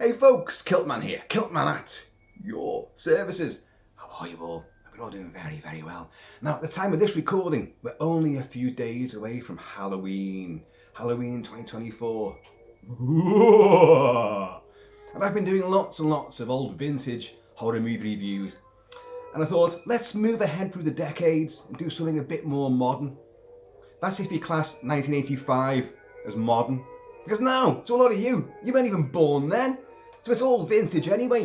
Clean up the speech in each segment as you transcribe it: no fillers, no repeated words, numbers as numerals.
Hey folks, Kilt-Man here, Kilt-Man at your services. How are you all? We're all doing very, very well. Now, at the time of this recording, we're only a few days away from Halloween 2024. And I've been doing lots and lots of old vintage horror movie reviews. And I thought, let's move ahead through the decades and do something a bit more modern. That's if you class 1985 as modern. Because now, it's a lot of you weren't even born then. So it's all vintage anyway.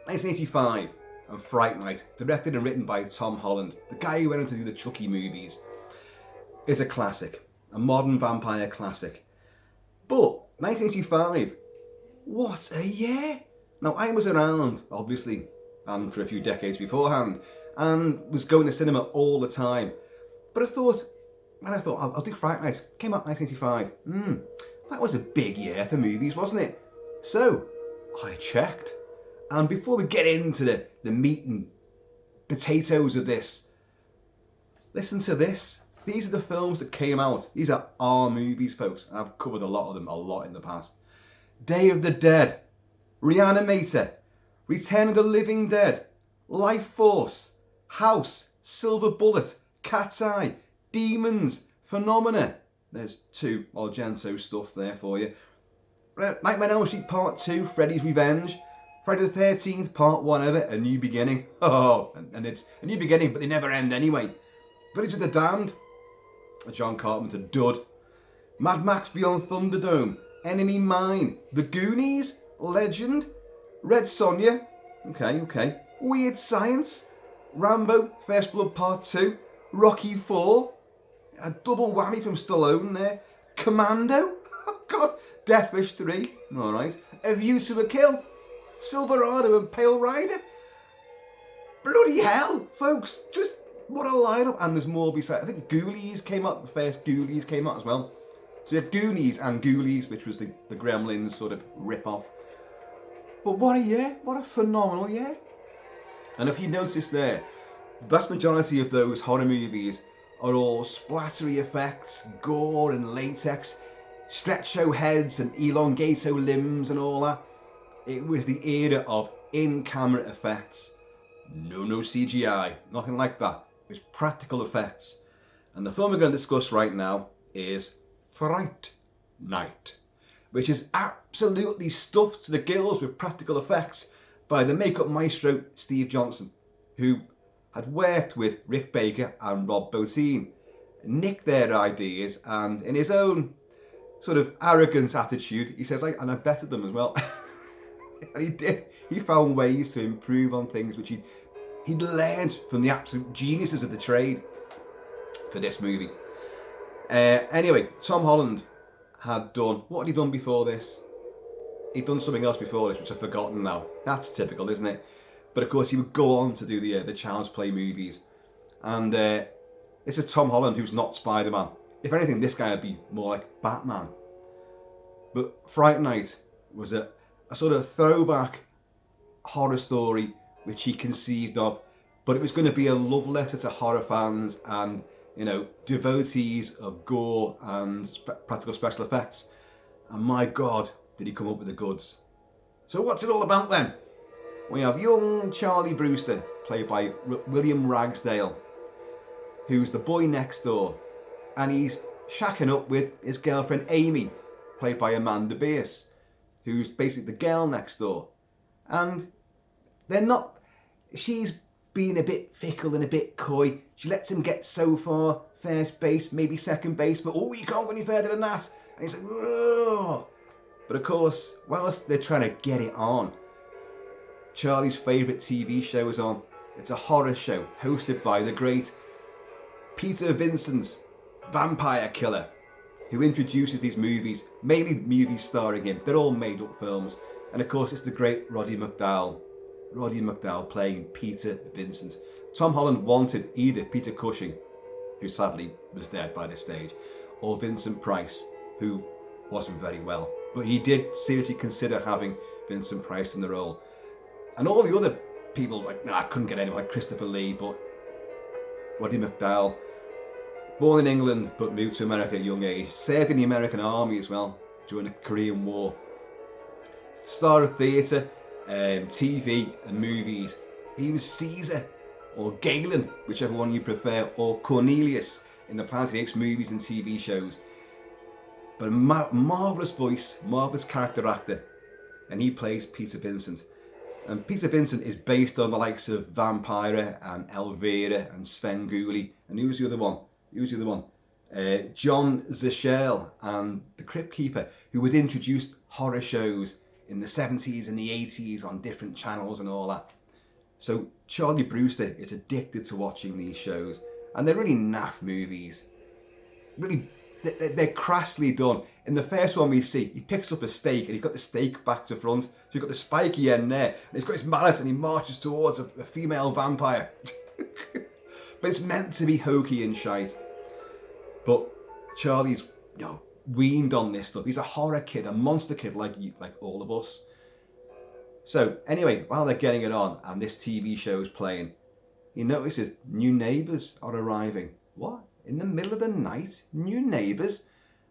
1985 and Fright Night, directed and written by Tom Holland, the guy who went on to do the Chucky movies, is a classic, a modern vampire classic. But 1985, what a year! Now I was around, obviously, and for a few decades beforehand, and was going to cinema all the time. But I thought, I'll do Fright Night. Came out 1985. That was a big year for movies, wasn't it? So, I checked. And before we get into the meat and potatoes of this, listen to this. These are the films that came out. These are our movies, folks. I've covered a lot of them, a lot in the past. Day of the Dead, Reanimator, Return of the Living Dead, Life Force, House, Silver Bullet, Cat's Eye, Demons, Phenomena. There's two Argento stuff there for you. Nightmare on Elm Street Part 2, Freddy's Revenge, Friday the 13th, Part 1 of it, A New Beginning. Oh, and it's a new beginning, but they never end anyway. Village of the Damned, a John Carpenter dud. Mad Max Beyond Thunderdome, Enemy Mine, The Goonies, Legend, Red Sonja, okay, Weird Science, Rambo, First Blood Part 2, Rocky 4, a double whammy from Stallone there, Commando, oh god, Death Wish 3, alright, A View to a Kill, Silverado and Pale Rider. Bloody hell, folks, just what a lineup. And there's more besides. I think Ghoulies came out, the first Ghoulies came out as well. So you had Goonies and Ghoulies, which was the Gremlins sort of rip-off. But what a year, what a phenomenal year. And if you notice there, the vast majority of those horror movies are all splattery effects, gore and latex, stretcho heads and elongato limbs and all that. It was the era of in-camera effects. No CGI, nothing like that. It was practical effects. And the film we're going to discuss right now is Fright Night, which is absolutely stuffed to the gills with practical effects by the makeup maestro Steve Johnson, who had worked with Rick Baker and Rob Bottin, nicked their ideas, and in his own sort of arrogant attitude, he says, and I bettered them as well. And he did. He found ways to improve on things which he'd learned from the absolute geniuses of the trade for this movie. Anyway, Tom Holland had done, what had he done before this? He'd done something else before this, which I've forgotten now. That's typical, isn't it? But of course, he would go on to do the Child's Play movies. And this is Tom Holland, who's not Spider-Man. If anything, this guy would be more like Batman. But Fright Night was a sort of throwback horror story which he conceived of, but it was going to be a love letter to horror fans and, you know, devotees of gore and practical special effects. And my God, did he come up with the goods. So what's it all about then? We have young Charlie Brewster, played by William Ragsdale, who's the boy next door, and he's shacking up with his girlfriend Amy, played by Amanda Bearse, who's basically the girl next door. And they're not, she's being a bit fickle and a bit coy. She lets him get so far, first base, maybe second base, but you can't go any further than that. And he's like, oh. But of course, whilst they're trying to get it on, Charlie's favourite TV show is on. It's a horror show hosted by the great Peter Vincent, vampire killer, who introduces these movies, mainly movies starring him. They're all made up films. And of course, it's the great Roddy McDowell. Roddy McDowell playing Peter Vincent. Tom Holland wanted either Peter Cushing, who sadly was dead by this stage, or Vincent Price, who wasn't very well. But he did seriously consider having Vincent Price in the role. And all the other people, I couldn't get anyone like Christopher Lee, but Roddy McDowell, born in England but moved to America at a young age, served in the American Army as well during the Korean War. star of theatre, TV and movies. He was Caesar, or Galen, whichever one you prefer, or Cornelius in the Planet of the Apes movies and TV shows. But a marvellous voice, marvellous character actor, and he plays Peter Vincent. And Peter Vincent is based on the likes of Vampira and Elvira and Svengoolie. And who's the other one? John Zashel and the Crypt Keeper, who would introduce horror shows in the 70s and the 80s on different channels and all that. So Charlie Brewster is addicted to watching these shows, and they're really naff movies. Really, they're crassly done. In the first one we see, he picks up a stake and he's got the stake back to front. So you've got the spiky end there, and he's got his mallet and he marches towards a female vampire. But it's meant to be hokey and shite. But Charlie's, weaned on this stuff. He's a horror kid, a monster kid like all of us. So anyway, while they're getting it on and this TV show is playing, he notices new neighbours are arriving. What? In the middle of the night? New neighbours?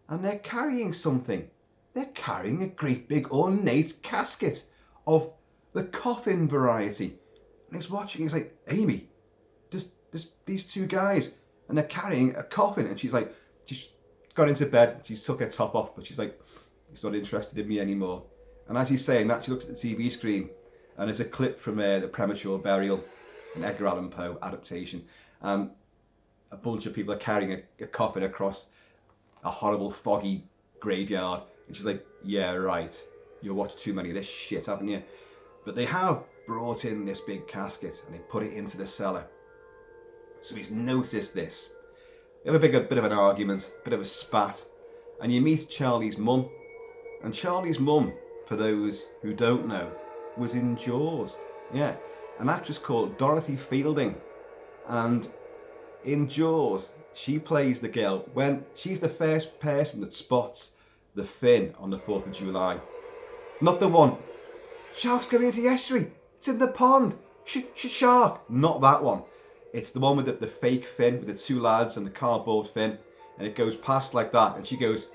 And they're carrying something. They're carrying a great big ornate casket of the coffin variety. And he's watching, he's like, Amy, there's these two guys and they're carrying a coffin. And she's like, she's got into bed, she's took her top off, but she's like, he's not interested in me anymore. And as he's saying that, she looks at the TV screen and there's a clip from The Premature Burial, an Edgar Allan Poe adaptation. And a bunch of people are carrying a coffin across a horrible foggy graveyard. And she's like, yeah, right, you've watched too many of this shit, haven't you? But they have brought in this big casket and they put it into the cellar. So he's noticed this. They have a bit of an argument, a bit of a spat. And you meet Charlie's mum. And Charlie's mum, for those who don't know, was in Jaws. Yeah, an actress called Dorothy Fielding. And in Jaws, she plays the girl when she's the first person that spots the fin on the 4th of July. Not the one, shark's going into the estuary, it's in the pond, shark. Not that one. It's the one with the fake fin, with the two lads and the cardboard fin, and it goes past like that, and she goes,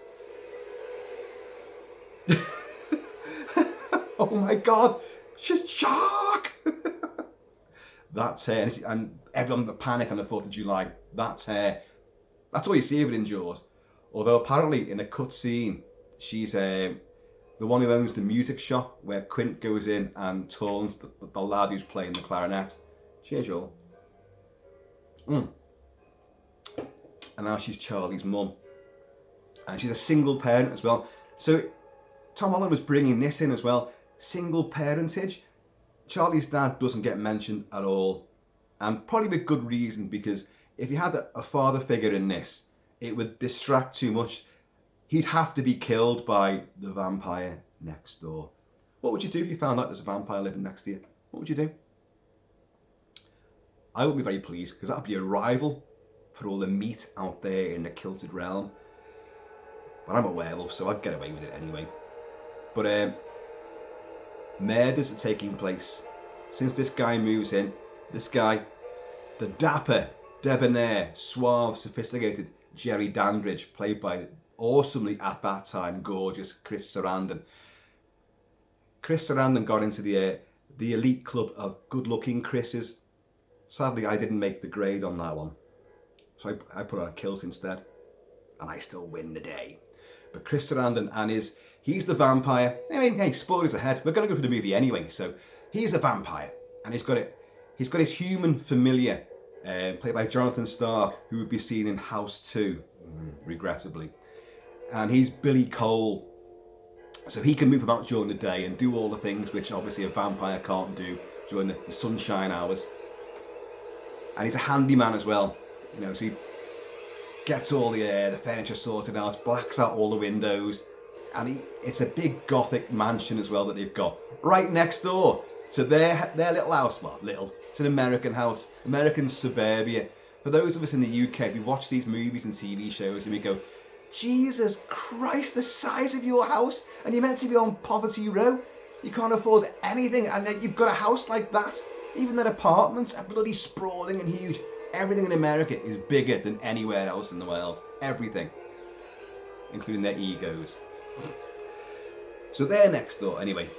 oh my god, shark! That's her, and everyone would panic on the 4th of July. That's her. That's all you see of it in Jaws. Although apparently in a cut scene, she's the one who owns the music shop where Quint goes in and taunts the lad who's playing the clarinet. Cheers, y'all. And now she's Charlie's mum. And she's a single parent as well. So Tom Holland was bringing this in as well. Single parentage. Charlie's dad doesn't get mentioned at all. And probably with good reason, because if you had a father figure in this, it would distract too much. He'd have to be killed by the vampire next door. What would you do if you found out there's a vampire living next to you? What would you do? I would be very pleased, because that would be a rival for all the meat out there in the kilted realm. But I'm a werewolf, so I'd get away with it anyway. But murders are taking place. Since this guy moves in, this guy, the dapper, debonair, suave, sophisticated Jerry Dandridge, played by awesomely at that time gorgeous Chris Sarandon. Chris Sarandon got into the elite club of good-looking Chris's. Sadly, I didn't make the grade on that one, so I put on a kilt instead, and I still win the day. But Chris Sarandon and he's the vampire. I mean, hey, spoilers ahead. We're going to go for the movie anyway. So he's a vampire, and he's got his human familiar, played by Jonathan Stark, who would be seen in House 2, regrettably. And he's Billy Cole, so he can move about during the day and do all the things which obviously a vampire can't do during the sunshine hours. And he's a handyman as well, so he gets all the furniture sorted out, blacks out all the windows, and it's a big gothic mansion as well that they've got right next door to their little house. Well, little, it's an American house, American suburbia. For those of us in the UK, we watch these movies and TV shows and we go, Jesus Christ, the size of your house, and you're meant to be on Poverty Row. You can't afford anything, and then you've got a house like that. Even their apartments are bloody sprawling and huge. Everything in America is bigger than anywhere else in the world. Everything. Including their egos. So they're next door. Anyway,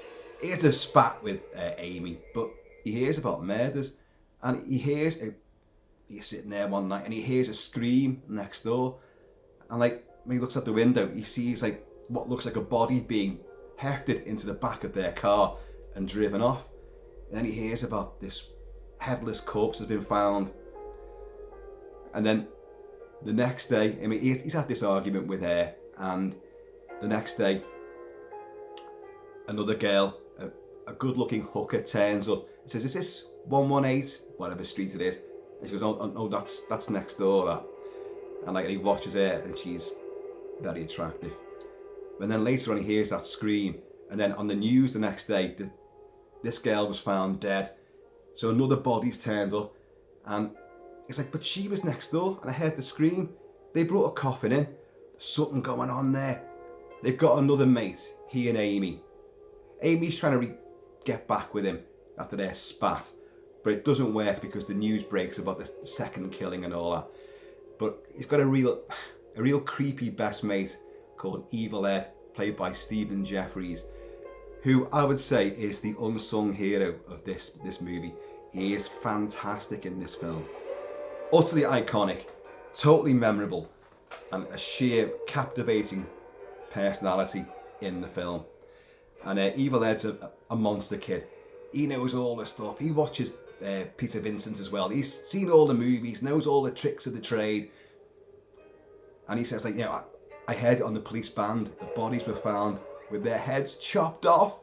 he has a spat with Amy, but he hears about murders, and he's sitting there one night and he hears a scream next door, and like when he looks out the window, he sees like what looks like a body being hefted into the back of their car and driven off. And then he hears about this headless corpse has been found. And then the next day, I mean, he's had this argument with her, and the next day, another girl, a good-looking hooker, turns up and says, "Is this 118, whatever street it is?" And she goes, "Oh, no, that's next door, that." And like, he watches her, and she's very attractive. And then later on, he hears that scream, and then on the news the next day, this girl was found dead. So another body's turned up, and it's like, but she was next door, and I heard the scream. They brought a coffin in. There's something going on there. They've got another mate, he and Amy. Amy's trying to get back with him after their spat, but it doesn't work because the news breaks about the second killing and all that. But he's got a real creepy best mate called Evil Ed, played by Stephen Jeffries, who I would say is the unsung hero of this movie. He is fantastic in this film. Utterly iconic, totally memorable, and a sheer captivating personality in the film. And Evil Ed's a monster kid. He knows all the stuff. He watches Peter Vincent as well. He's seen all the movies, knows all the tricks of the trade. And he says, like, I heard it on the police band, the bodies were found with their heads chopped off.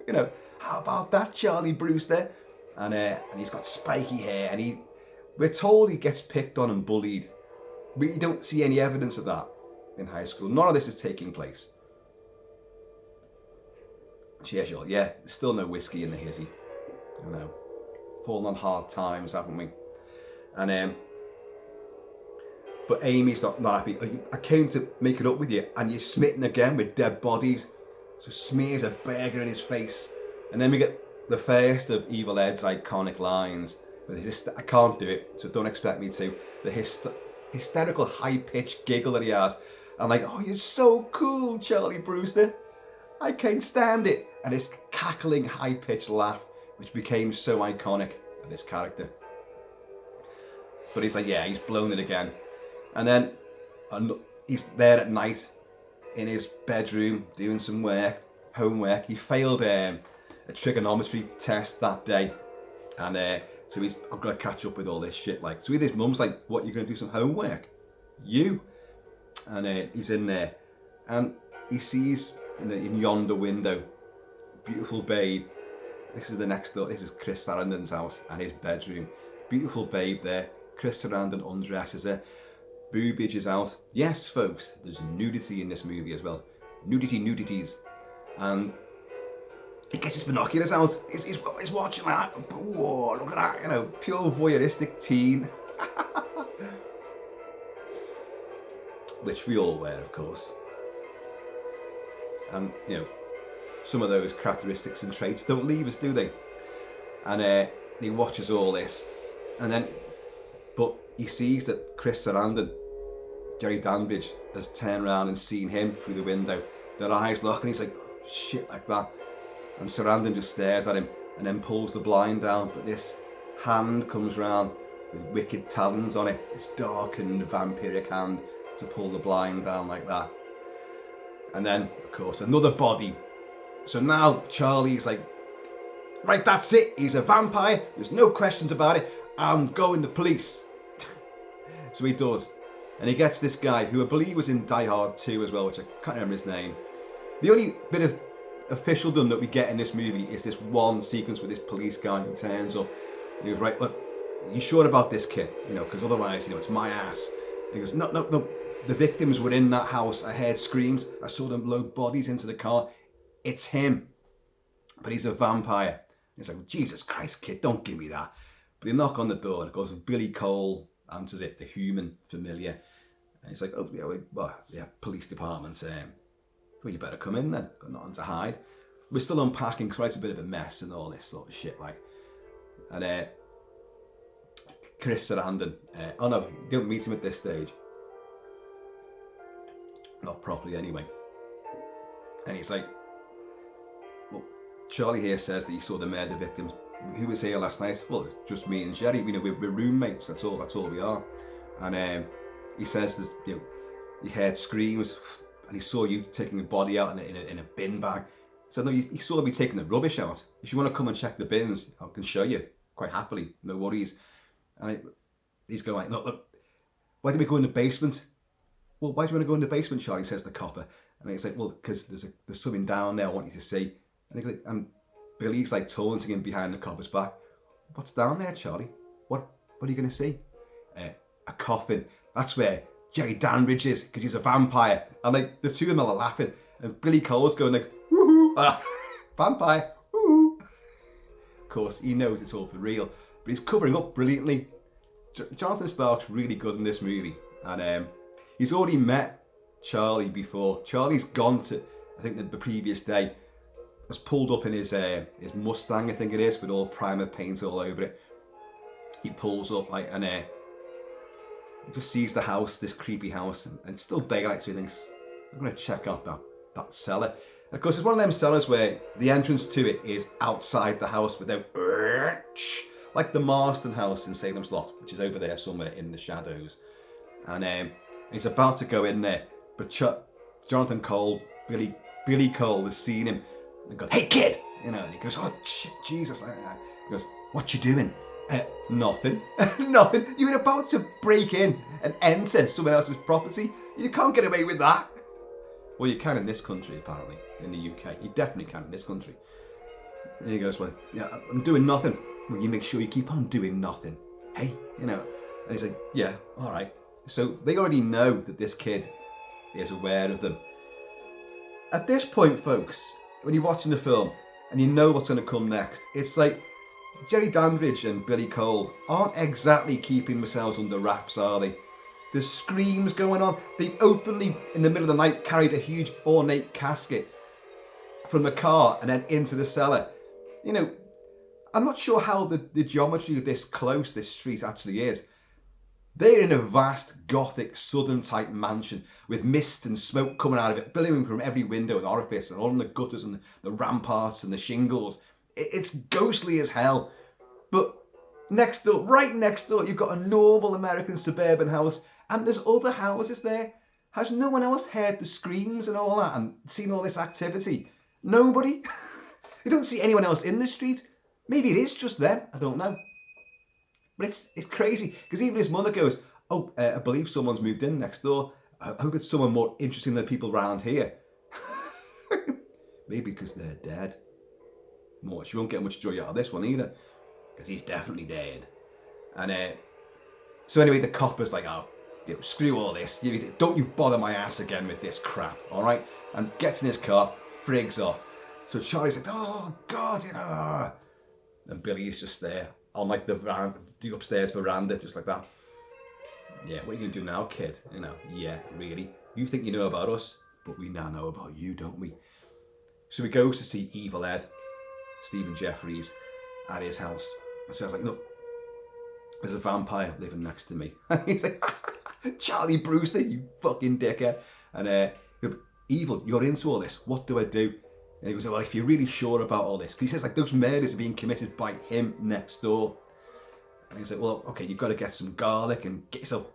How about that, Charlie Brewster? And he's got spiky hair, and we're told he gets picked on and bullied. We don't see any evidence of that in high school. None of this is taking place. Cheers, y'all. Yeah, there's still no whiskey in the hizzy. Fallen on hard times, haven't we? And but Amy's not happy. I came to make it up with you, and you're smitten again with dead bodies. So smears a burger in his face, and then we get the first of Evil Ed's iconic lines. But I can't do it, so don't expect me to. The hysterical high-pitched giggle that he has. I'm like, "Oh, you're so cool, Charlie Brewster. I can't stand it." And this cackling high-pitched laugh, which became so iconic of this character. But he's like, yeah, he's blown it again. And then he's there at night in his bedroom doing some homework. He failed a trigonometry test that day. And so I've got to catch up with all this shit. So his mum's like, "What, you're going to do some homework? You?" And he's in there. And he sees in yonder window, beautiful babe. This is the next door. This is Chris Sarandon's house and his bedroom. Beautiful babe there. Chris Sarandon undresses her. Boobage is out. Yes, folks, there's nudity in this movie as well. Nudities. And he gets his binoculars out. He's watching that. Whoa, look at that. Pure voyeuristic teen. Which we all wear, of course. And, some of those characteristics and traits don't leave us, do they? And he watches all this, but he sees that Chris Sarandon, Jerry Danbridge, has turned around and seen him through the window. Their eyes lock, and he's like, "Shit," like that. And Sarandon just stares at him and then pulls the blind down. But this hand comes round with wicked talons on it, this darkened vampiric hand to pull the blind down like that. And then, of course, another body. So now Charlie's like, "Right, that's it. He's a vampire. There's no questions about it. I'm going to police." So he does. And he gets this guy, who I believe was in Die Hard 2 as well, which I can't remember his name. The only bit of officialdom that we get in this movie is this one sequence with this police guy who turns up. And he goes, "Right, look, are you sure about this kid? Because otherwise, it's my ass." And he goes, No. The victims were in that house. I heard screams. I saw them load bodies into the car. It's him. But he's a vampire. He's like, "Jesus Christ, kid, don't give me that." But they knock on the door, and it goes, Billy Cole answers it, the human familiar. And he's like, "Oh, yeah, police department. Well, you better come in then. Got nothing to hide." We're still unpacking, because it's a bit of a mess and all this sort of shit. And Chris Sarandon, oh no, you don't meet him at this stage. Not properly anyway. And he's like, "Well, Charlie here says that he saw the murder victim. Who was here last night? Well, it's just me and Jerry. You know, we're roommates. That's all we are. And he says there's, you know, he heard screams, and he saw you taking a body out in a bin bag. So no, he saw me taking the rubbish out. If you want to come and check the bins, I can show you quite happily. No worries. And he's going like, look, why do we go in the basement? Well, why do you want to go in the basement, Charlie? Says the copper. And he's like, well, because there's something down there I want you to see. And Billy's like taunting him behind the copper's back. What's down there, Charlie? What are you going to see? A coffin. That's where Jerry Danbridge is, because he's a vampire. And like the two of them are laughing, and Billy Cole's going like, woohoo, vampire, woohoo. Of course, he knows it's all for real, but he's covering up brilliantly. Jonathan Stark's really good in this movie, and he's already met Charlie before. Charlie's gone to, I think the previous day, has pulled up in his Mustang, I think it is, with all primer paint all over it. He pulls up like, and he just sees the house, this creepy house, and it's still daylight, so he thinks, I'm going to check out that cellar. And of course, it's one of them cellars where the entrance to it is outside the house without, like the Marston house in Salem's Lot, which is over there somewhere in the shadows. And he's about to go in there, but Jonathan Cole, Billy Cole has seen him and gone, hey kid, you know, and he goes, oh shit, Jesus. He goes, what you doing? Nothing. Nothing. You're about to break in and enter someone else's property. You can't get away with that. Well, you can in this country, apparently, in the UK. You definitely can in this country. And he goes, well, yeah, I'm doing nothing. Well, you make sure you keep on doing nothing. Hey, you know. And he's like, yeah, all right. So they already know that this kid is aware of them. At this point, folks, when you're watching the film and you know what's going to come next, it's like Jerry Dandridge and Billy Cole aren't exactly keeping themselves under wraps, are they? There's screams going on. They openly, in the middle of the night, carried a huge ornate casket from the car and then into the cellar. You know, I'm not sure how the geometry of this street actually is. They're in a vast Gothic southern type mansion with mist and smoke coming out of it, billowing from every window and orifice and all in the gutters and the ramparts and the shingles. It's ghostly as hell. But next door, right next door, you've got a normal American suburban house, and there's other houses there. Has no one else heard the screams and all that and seen all this activity? Nobody? You don't see anyone else in the street? Maybe it is just them, I don't know. But it's crazy, because even his mother goes, oh, I believe someone's moved in next door. I hope it's someone more interesting than people around here. Maybe because they're dead. She won't get much joy out of this one either, because he's definitely dead. And so anyway, the copper's like, oh, you know, screw all this. Don't you bother my ass again with this crap, all right? And gets in his car, frigs off. So Charlie's like, oh, God, you know. And Billy's just there on like the upstairs veranda, just like that. Yeah, what are you going to do now, kid? You know, yeah, really? You think you know about us, but we now know about you, don't we? So he goes to see Evil Ed, Stephen Jeffries, at his house. And so I was like, look, there's a vampire living next to me. And he's like, Charlie Brewster, you fucking dickhead. And Evil, you're into all this. What do I do? And he goes, well, if you're really sure about all this, he says like those murders are being committed by him next door. And he's like, well, okay, you've got to get some garlic and get yourself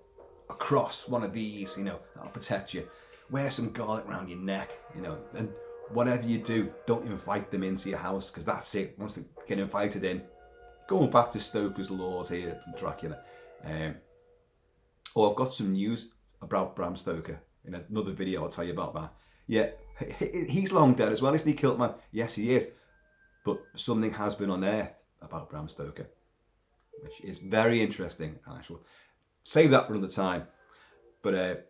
across one of these, you know, that'll protect you. Wear some garlic around your neck, you know, and whatever you do, don't invite them into your house, because that's it. Once they get invited in, going back to Stoker's laws here from Dracula. I've got some news about Bram Stoker in another video. I'll tell you about that. Yeah, he's long dead as well, isn't he, Kilt-Man? Yes, he is. But something has been unearthed about Bram Stoker, which is very interesting. And I shall save that for another time. But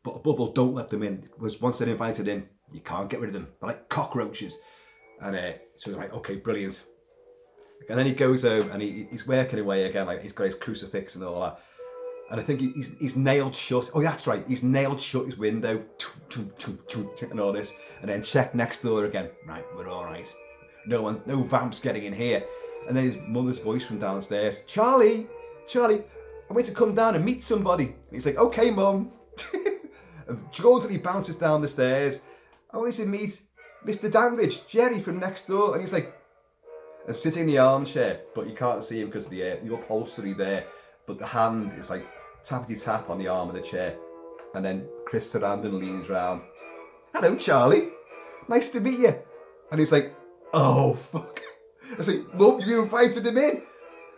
above all, don't let them in, because once they're invited in, you can't get rid of them. They're like cockroaches. And so they're like, okay, brilliant. And then he goes home and he's working away again, like he's got his crucifix and all that. And I think he's nailed shut. Oh, that's right. He's nailed shut his window and all this. And then check next door again. Right, we're all right. No vamps getting in here. And then his mother's voice from downstairs. Charlie, I want you to come down and meet somebody. And he's like, okay, Mum. And until he bounces down the stairs. I want you to meet Mr. Danbridge, Jerry from next door. And he's like, and sitting in the armchair, but you can't see him because of the upholstery there. But the hand is like tappity tap on the arm of the chair. And then Chris Sarandon leans round. Hello, Charlie. Nice to meet you. And he's like, oh, fuck. I was like, Mum, you invited him in.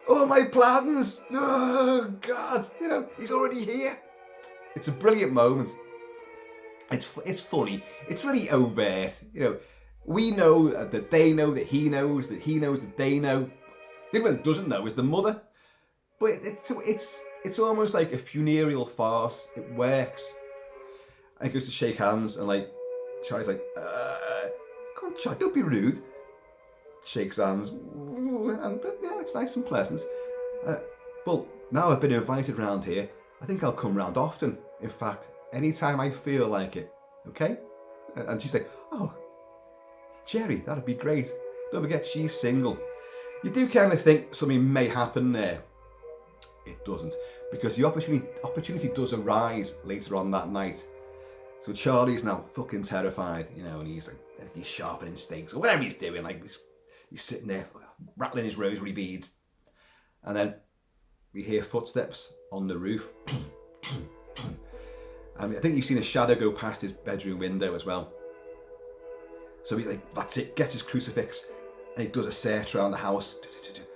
Oh, my plans. Oh, God. You know, he's already here. It's a brilliant moment. It's funny. It's really overt. You know, we know that they know that he knows that they know. The only one that doesn't know is the mother. But it's almost like a funereal farce. It works. And he goes to shake hands, and like Charlie's like, come on, Charlie, don't be rude. Shakes hands, and yeah, it's nice and pleasant. Well, now I've been invited round here, I think I'll come round often. In fact, anytime I feel like it. Okay? And she's like, oh, Jerry, that'd be great. Don't forget, she's single. You do kind of think something may happen there. It doesn't, because the opportunity does arise later on that night. So Charlie's now fucking terrified, you know, and he's like, he's sharpening stakes or whatever he's doing. Like he's sitting there rattling his rosary beads, and then we hear footsteps on the roof. And I think you've seen a shadow go past his bedroom window as well. So he like, that's it, gets his crucifix, and he does a search around the house.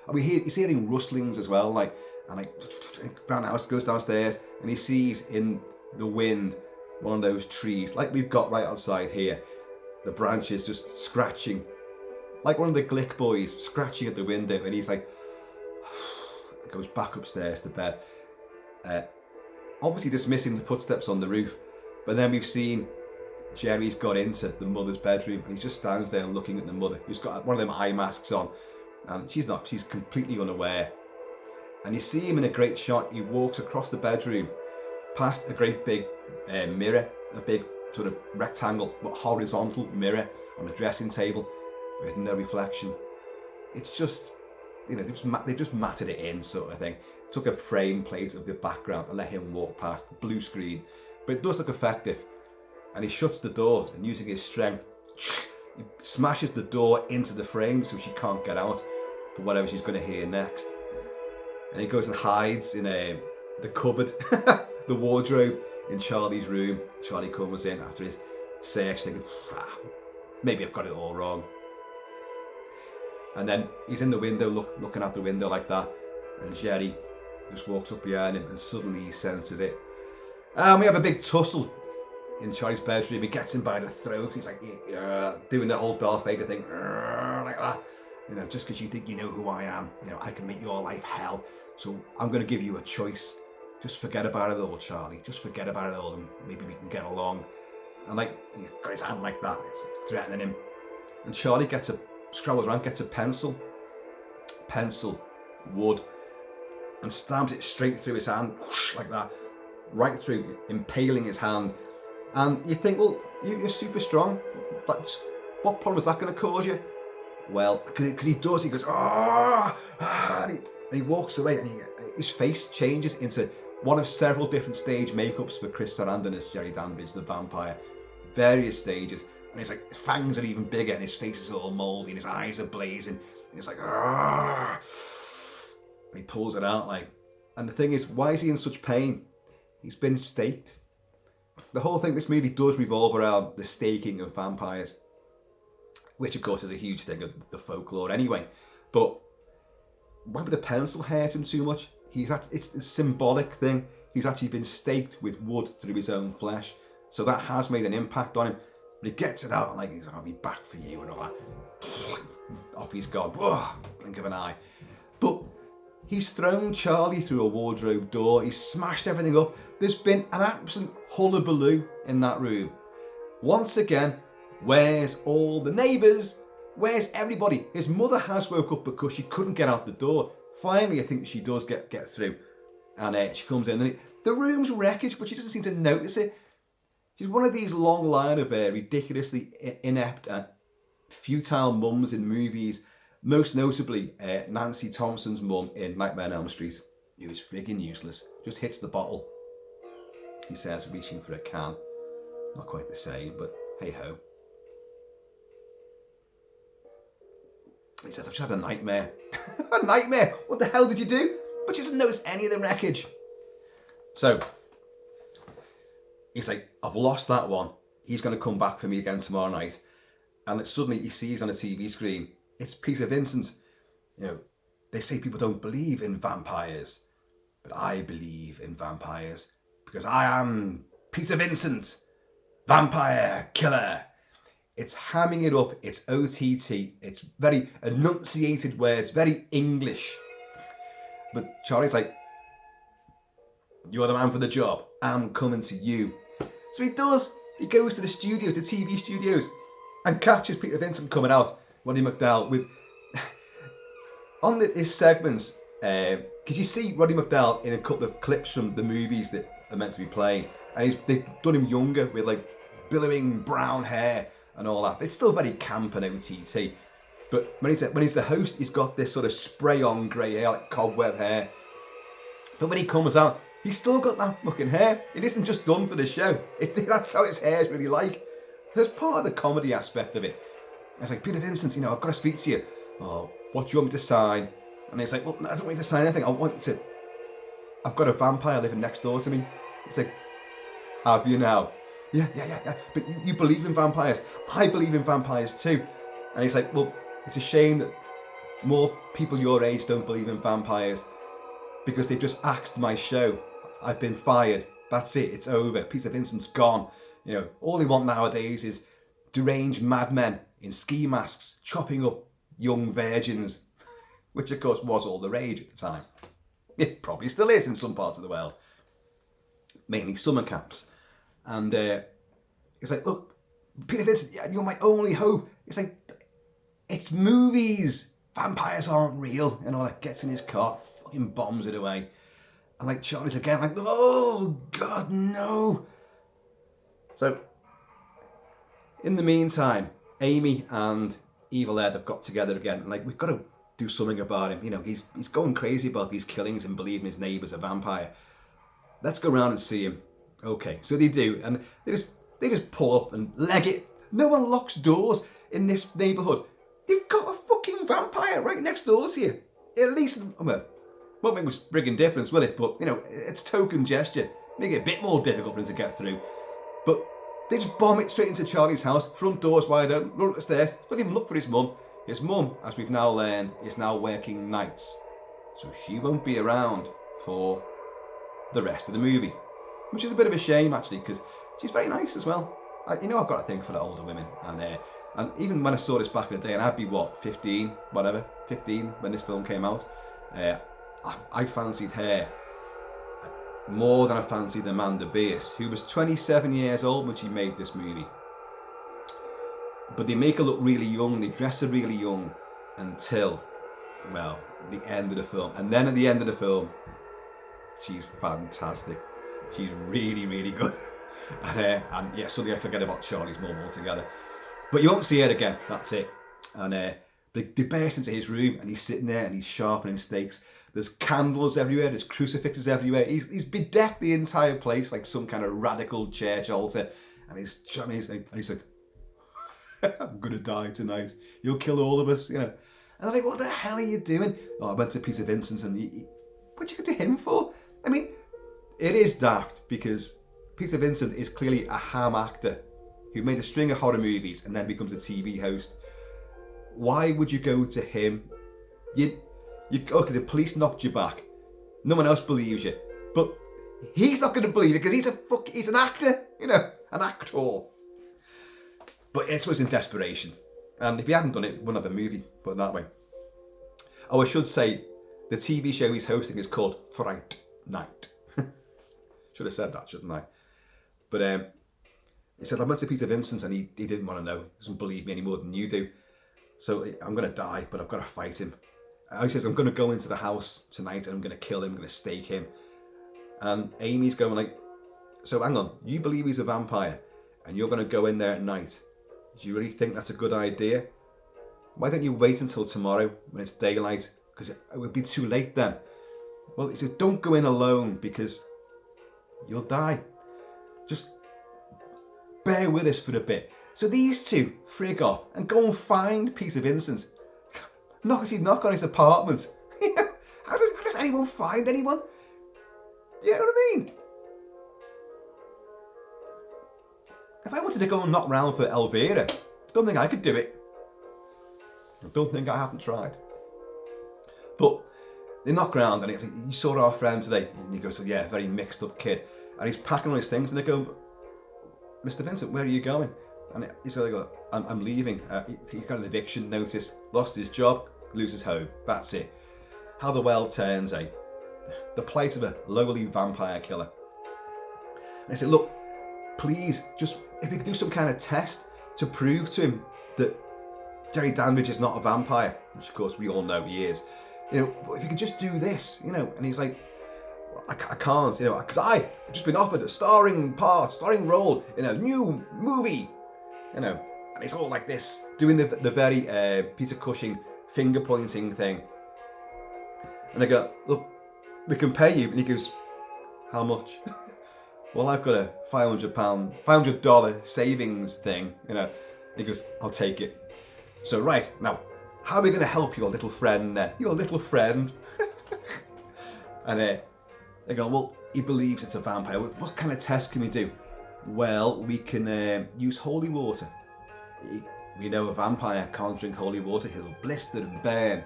And he's hearing rustlings as well, like, and like around the house, goes downstairs, and he sees in the wind one of those trees, like we've got right outside here, the branches just scratching, like one of the Glick boys scratching at the window, and he's like, goes back upstairs to bed. Obviously dismissing the footsteps on the roof, but then we've seen Jerry's got into the mother's bedroom, and he just stands there looking at the mother, who's got one of them eye masks on, and she's completely unaware. And you see him in a great shot. He walks across the bedroom, past a great big mirror, a big sort of rectangle but horizontal mirror on a dressing table with no reflection. It's just, you know, they've just matted it in, sort of thing. Took a frame plate of the background and let him walk past, blue screen, but it does look effective. And he shuts the door, and using his strength, he smashes the door into the frame so she can't get out for whatever she's going to hear next. And he goes and hides in the cupboard, the wardrobe in Charlie's room. Charlie comes in after his search, thinking, maybe I've got it all wrong. And then he's in the window, looking out the window like that, and Jerry just walks up behind him, and suddenly he senses it. And we have a big tussle in Charlie's bedroom. He gets him by the throat. He's like, doing the whole Darth Vader thing, like that. You know, just because you think you know who I am, you know, I can make your life hell. So I'm going to give you a choice. Just forget about it all, Charlie. Just forget about it all, and maybe we can get along. And like, he's got his hand like that. He's threatening him. And Charlie scrabbles around, gets a pencil, wood, and stabs it straight through his hand, whoosh, like that, right through, impaling his hand. And you think, well, you're super strong. What problem is that going to cause you? Well, because he does, he goes, and he walks away, and his face changes into one of several different stage makeups for Chris Sarandon as Jerry Danbridge, the vampire. Various stages. And he's like, his fangs are even bigger, and his face is all mouldy, and his eyes are blazing. And he's like, and he pulls it out, like. And the thing is, why is he in such pain? He's been staked. The whole thing, this movie does revolve around the staking of vampires, which of course is a huge thing of the folklore anyway. But why would a pencil hurt him too much? It's a symbolic thing. He's actually been staked with wood through his own flesh, so that has made an impact on him. But he gets it out, and like, he's like, I'll be back for you and all that. Off he's gone. Blink of an eye. But he's thrown Charlie through a wardrobe door. He's smashed everything up. There's been an absolute hullabaloo in that room. Once again, where's all the neighbours? Where's everybody? His mother has woke up because she couldn't get out the door. Finally, I think she does get through. And she comes in, and the room's wreckage, but she doesn't seem to notice it. She's one of these long line of ridiculously inept and futile mums in movies. Most notably, Nancy Thompson's mum in Nightmare on Elm Street, who is friggin' useless. Just hits the bottle, he says, reaching for a can. Not quite the same, but hey ho. He said, I've just had a nightmare. A nightmare? What the hell did you do? But she doesn't notice any of the wreckage. So, he's like, I've lost that one. He's going to come back for me again tomorrow night. And suddenly he sees on a TV screen, it's Peter Vincent. You know, they say people don't believe in vampires. But I believe in vampires. Because I am Peter Vincent, vampire killer. It's hamming it up, it's OTT, it's very enunciated words, very English. But Charlie's like, you're the man for the job, I'm coming to you. So he does, he goes to the studios, the TV studios, and catches Peter Vincent coming out, Roddy McDowell, with, on his segments, because you see Roddy McDowell in a couple of clips from the movies that are meant to be playing, and they've done him younger with like billowing brown hair, and all that. It's still very camp and OTT. But when he's the host, he's got this sort of spray-on grey hair, like cobweb hair. But when he comes out, he's still got that fucking hair. It isn't just done for the show. That's how his hair is really like. There's part of the comedy aspect of it. It's like, Peter Vincent, you know, I've got to speak to you. Oh, what do you want me to sign? And he's like, well, I don't want you to sign anything. I want you to... I've got a vampire living next door to me. It's like, have you now? Yeah. But you believe in vampires. I believe in vampires too. And he's like, well, it's a shame that more people your age don't believe in vampires because they've just axed my show. I've been fired. That's it. It's over. Peter Vincent's gone. You know, all they want nowadays is deranged madmen in ski masks chopping up young virgins, which of course was all the rage at the time. It probably still is in some parts of the world. Mainly summer camps. And it's like, look, Peter Vincent, you're my only hope. It's like, it's movies. Vampires aren't real. And all that, gets in his car, fucking bombs it away. And like Charlie's again, like, oh God, no. So, in the meantime, Amy and Evil Ed have got together again. Like, we've got to do something about him. You know, he's going crazy about these killings and believing his neighbour's a vampire. Let's go around and see him. Okay, so they do, and they just pull up and leg it. No one locks doors in this neighbourhood. They've got a fucking vampire right next door to you. At least, well, won't make much frigging difference, will it? But, you know, it's token gesture. Make it a bit more difficult for him to get through. But they just bomb it straight into Charlie's house. Front door's wide open, run up the stairs. Don't even look for his mum. His mum, as we've now learned, is now working nights. So she won't be around for the rest of the movie. Which is a bit of a shame, actually, because she's very nice as well. I've got a thing for the older women. And even when I saw this back in the day, and I'd be, 15 when this film came out, I fancied her more than I fancied Amanda Bearse, who was 27 years old when she made this movie. But they make her look really young, they dress her really young until, well, the end of the film. And then at the end of the film, she's fantastic. She's really, really good. And yeah, suddenly I forget about Charlie's mum altogether. But you won't see her again, that's it. And they burst into his room and he's sitting there and he's sharpening steaks. There's candles everywhere, there's crucifixes everywhere. He's bedecked the entire place like some kind of radical church altar. And he's like, I'm gonna die tonight. You'll kill all of us, you know. And I'm like, what the hell are you doing? Oh, I went to Peter Vincent and what'd you go to him for? I mean, it is daft because Peter Vincent is clearly a ham actor who made a string of horror movies and then becomes a TV host. Why would you go to him? Okay, the police knocked you back. No one else believes you. But he's not going to believe it because he's an actor, you know, an actor. But it was in desperation. And if he hadn't done it, wouldn't have a movie, put it that way. Oh, I should say, the TV show he's hosting is called FRIGHT NIGHT. Should have said that, shouldn't I? But he said, I went to Peter Vincent and he didn't want to know. He doesn't believe me any more than you do. So I'm going to die, but I've got to fight him. He says, I'm going to go into the house tonight and I'm going to kill him, I'm going to stake him. And Amy's going like, so hang on, you believe he's a vampire and you're going to go in there at night. Do you really think that's a good idea? Why don't you wait until tomorrow when it's daylight? Because it would be too late then. Well, he said, don't go in alone because you'll die. Just bear with us for a bit. So these two frig off and go and find Peter Vincent. knock on his apartment. How does anyone find anyone? You know what I mean? If I wanted to go and knock round for Elvira, I don't think I could do it. I don't think I haven't tried. But they knock round and it's like, you saw our friend today? And he goes, yeah, very mixed up kid. And he's packing all his things and they go, Mr. Vincent, where are you going? And he's like, I'm leaving. He's got an eviction notice, lost his job, loses home. That's it. How the world turns, eh? The plight of a lowly vampire killer. And I said, look, please, just if you could do some kind of test to prove to him that Jerry Dandridge is not a vampire, which of course we all know he is. You know, but if you could just do this, you know, and he's like, I can't, you know, because I've just been offered a starring role in a new movie, you know, and it's all like this, doing the very Peter Cushing finger pointing thing. And I go, look, we can pay you. And he goes, how much? Well, I've got a $500 savings thing, you know. He goes, I'll take it. So, right, now, how are we going to help your little friend there? Your little friend. And they go, well, he believes it's a vampire. What kind of test can we do? Well, we can use holy water. We know a vampire can't drink holy water. He'll blister and burn.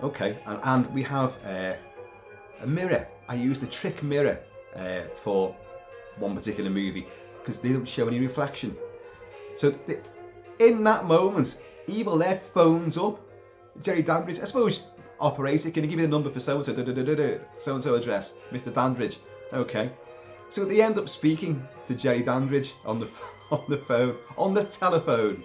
Okay, and we have a mirror. I used a trick mirror for one particular movie because they don't show any reflection. So in that moment, Evil Ed phones up Jerry Dandridge. I suppose, operator, can you give me the number for so-and-so? So-and-so address, Mr. Dandridge. Okay. So they end up speaking to Jerry Dandridge on the phone, on the telephone.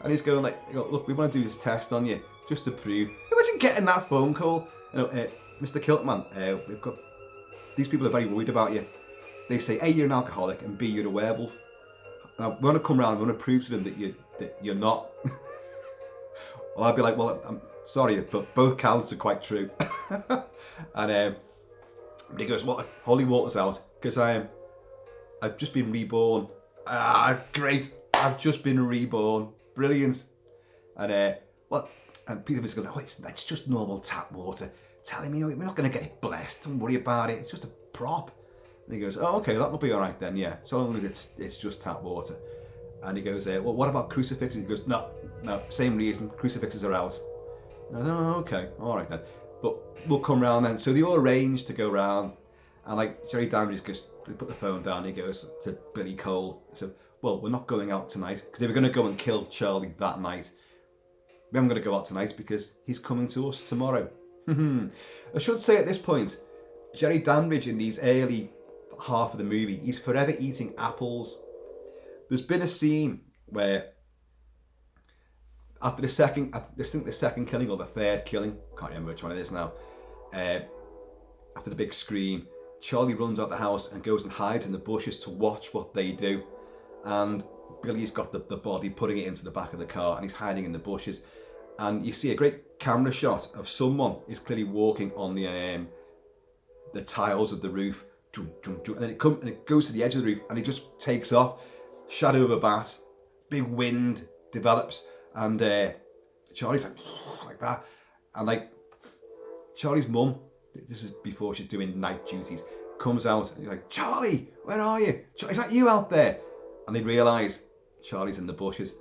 And he's going like, look, we want to do this test on you, just to prove. Imagine getting that phone call. You know, Mr. Kilt-Man, we've got, these people are very worried about you. They say, A, you're an alcoholic, and B, you're a werewolf. Now, we want to come round, we want to prove to them that you're not. Well, I'd be like, well, I'm sorry, but both counts are quite true. And he goes, well, holy water's out, because I've just been reborn. Ah, great, I've just been reborn. Brilliant. And and Peter Vincent goes, oh, it's just normal tap water. Tell him, we're not going to get it blessed. Don't worry about it. It's just a prop. And he goes, oh, okay, that'll be all right then, yeah. So long as it's just tap water. And he goes, well, what about crucifixes? He goes, no, same reason. Crucifixes are out. And I go, oh, okay, all right then. But we'll come round then. So they all arrange to go round. And like Jerry Dandridge goes, they put the phone down. He goes to Billy Cole. So, well, we're not going out tonight because they were going to go and kill Charlie that night. We haven't got to go out tonight because he's coming to us tomorrow. I should say at this point, Jerry Dandridge in these early half of the movie, he's forever eating apples. There's been a scene where after the second killing or the third killing, can't remember which one it is now, after the big scream, Charlie runs out the house and goes and hides in the bushes to watch what they do. And Billy's got the body, putting it into the back of the car, and he's hiding in the bushes. And you see a great camera shot of someone is clearly walking on the tiles of the roof, and then it goes to the edge of the roof, and it just takes off. Shadow of a bat, big wind develops, and Charlie's like that, and like Charlie's mum, this is before she's doing night duties, comes out and he's like, Charlie, where are you? Is that you out there? And they realise Charlie's in the bushes.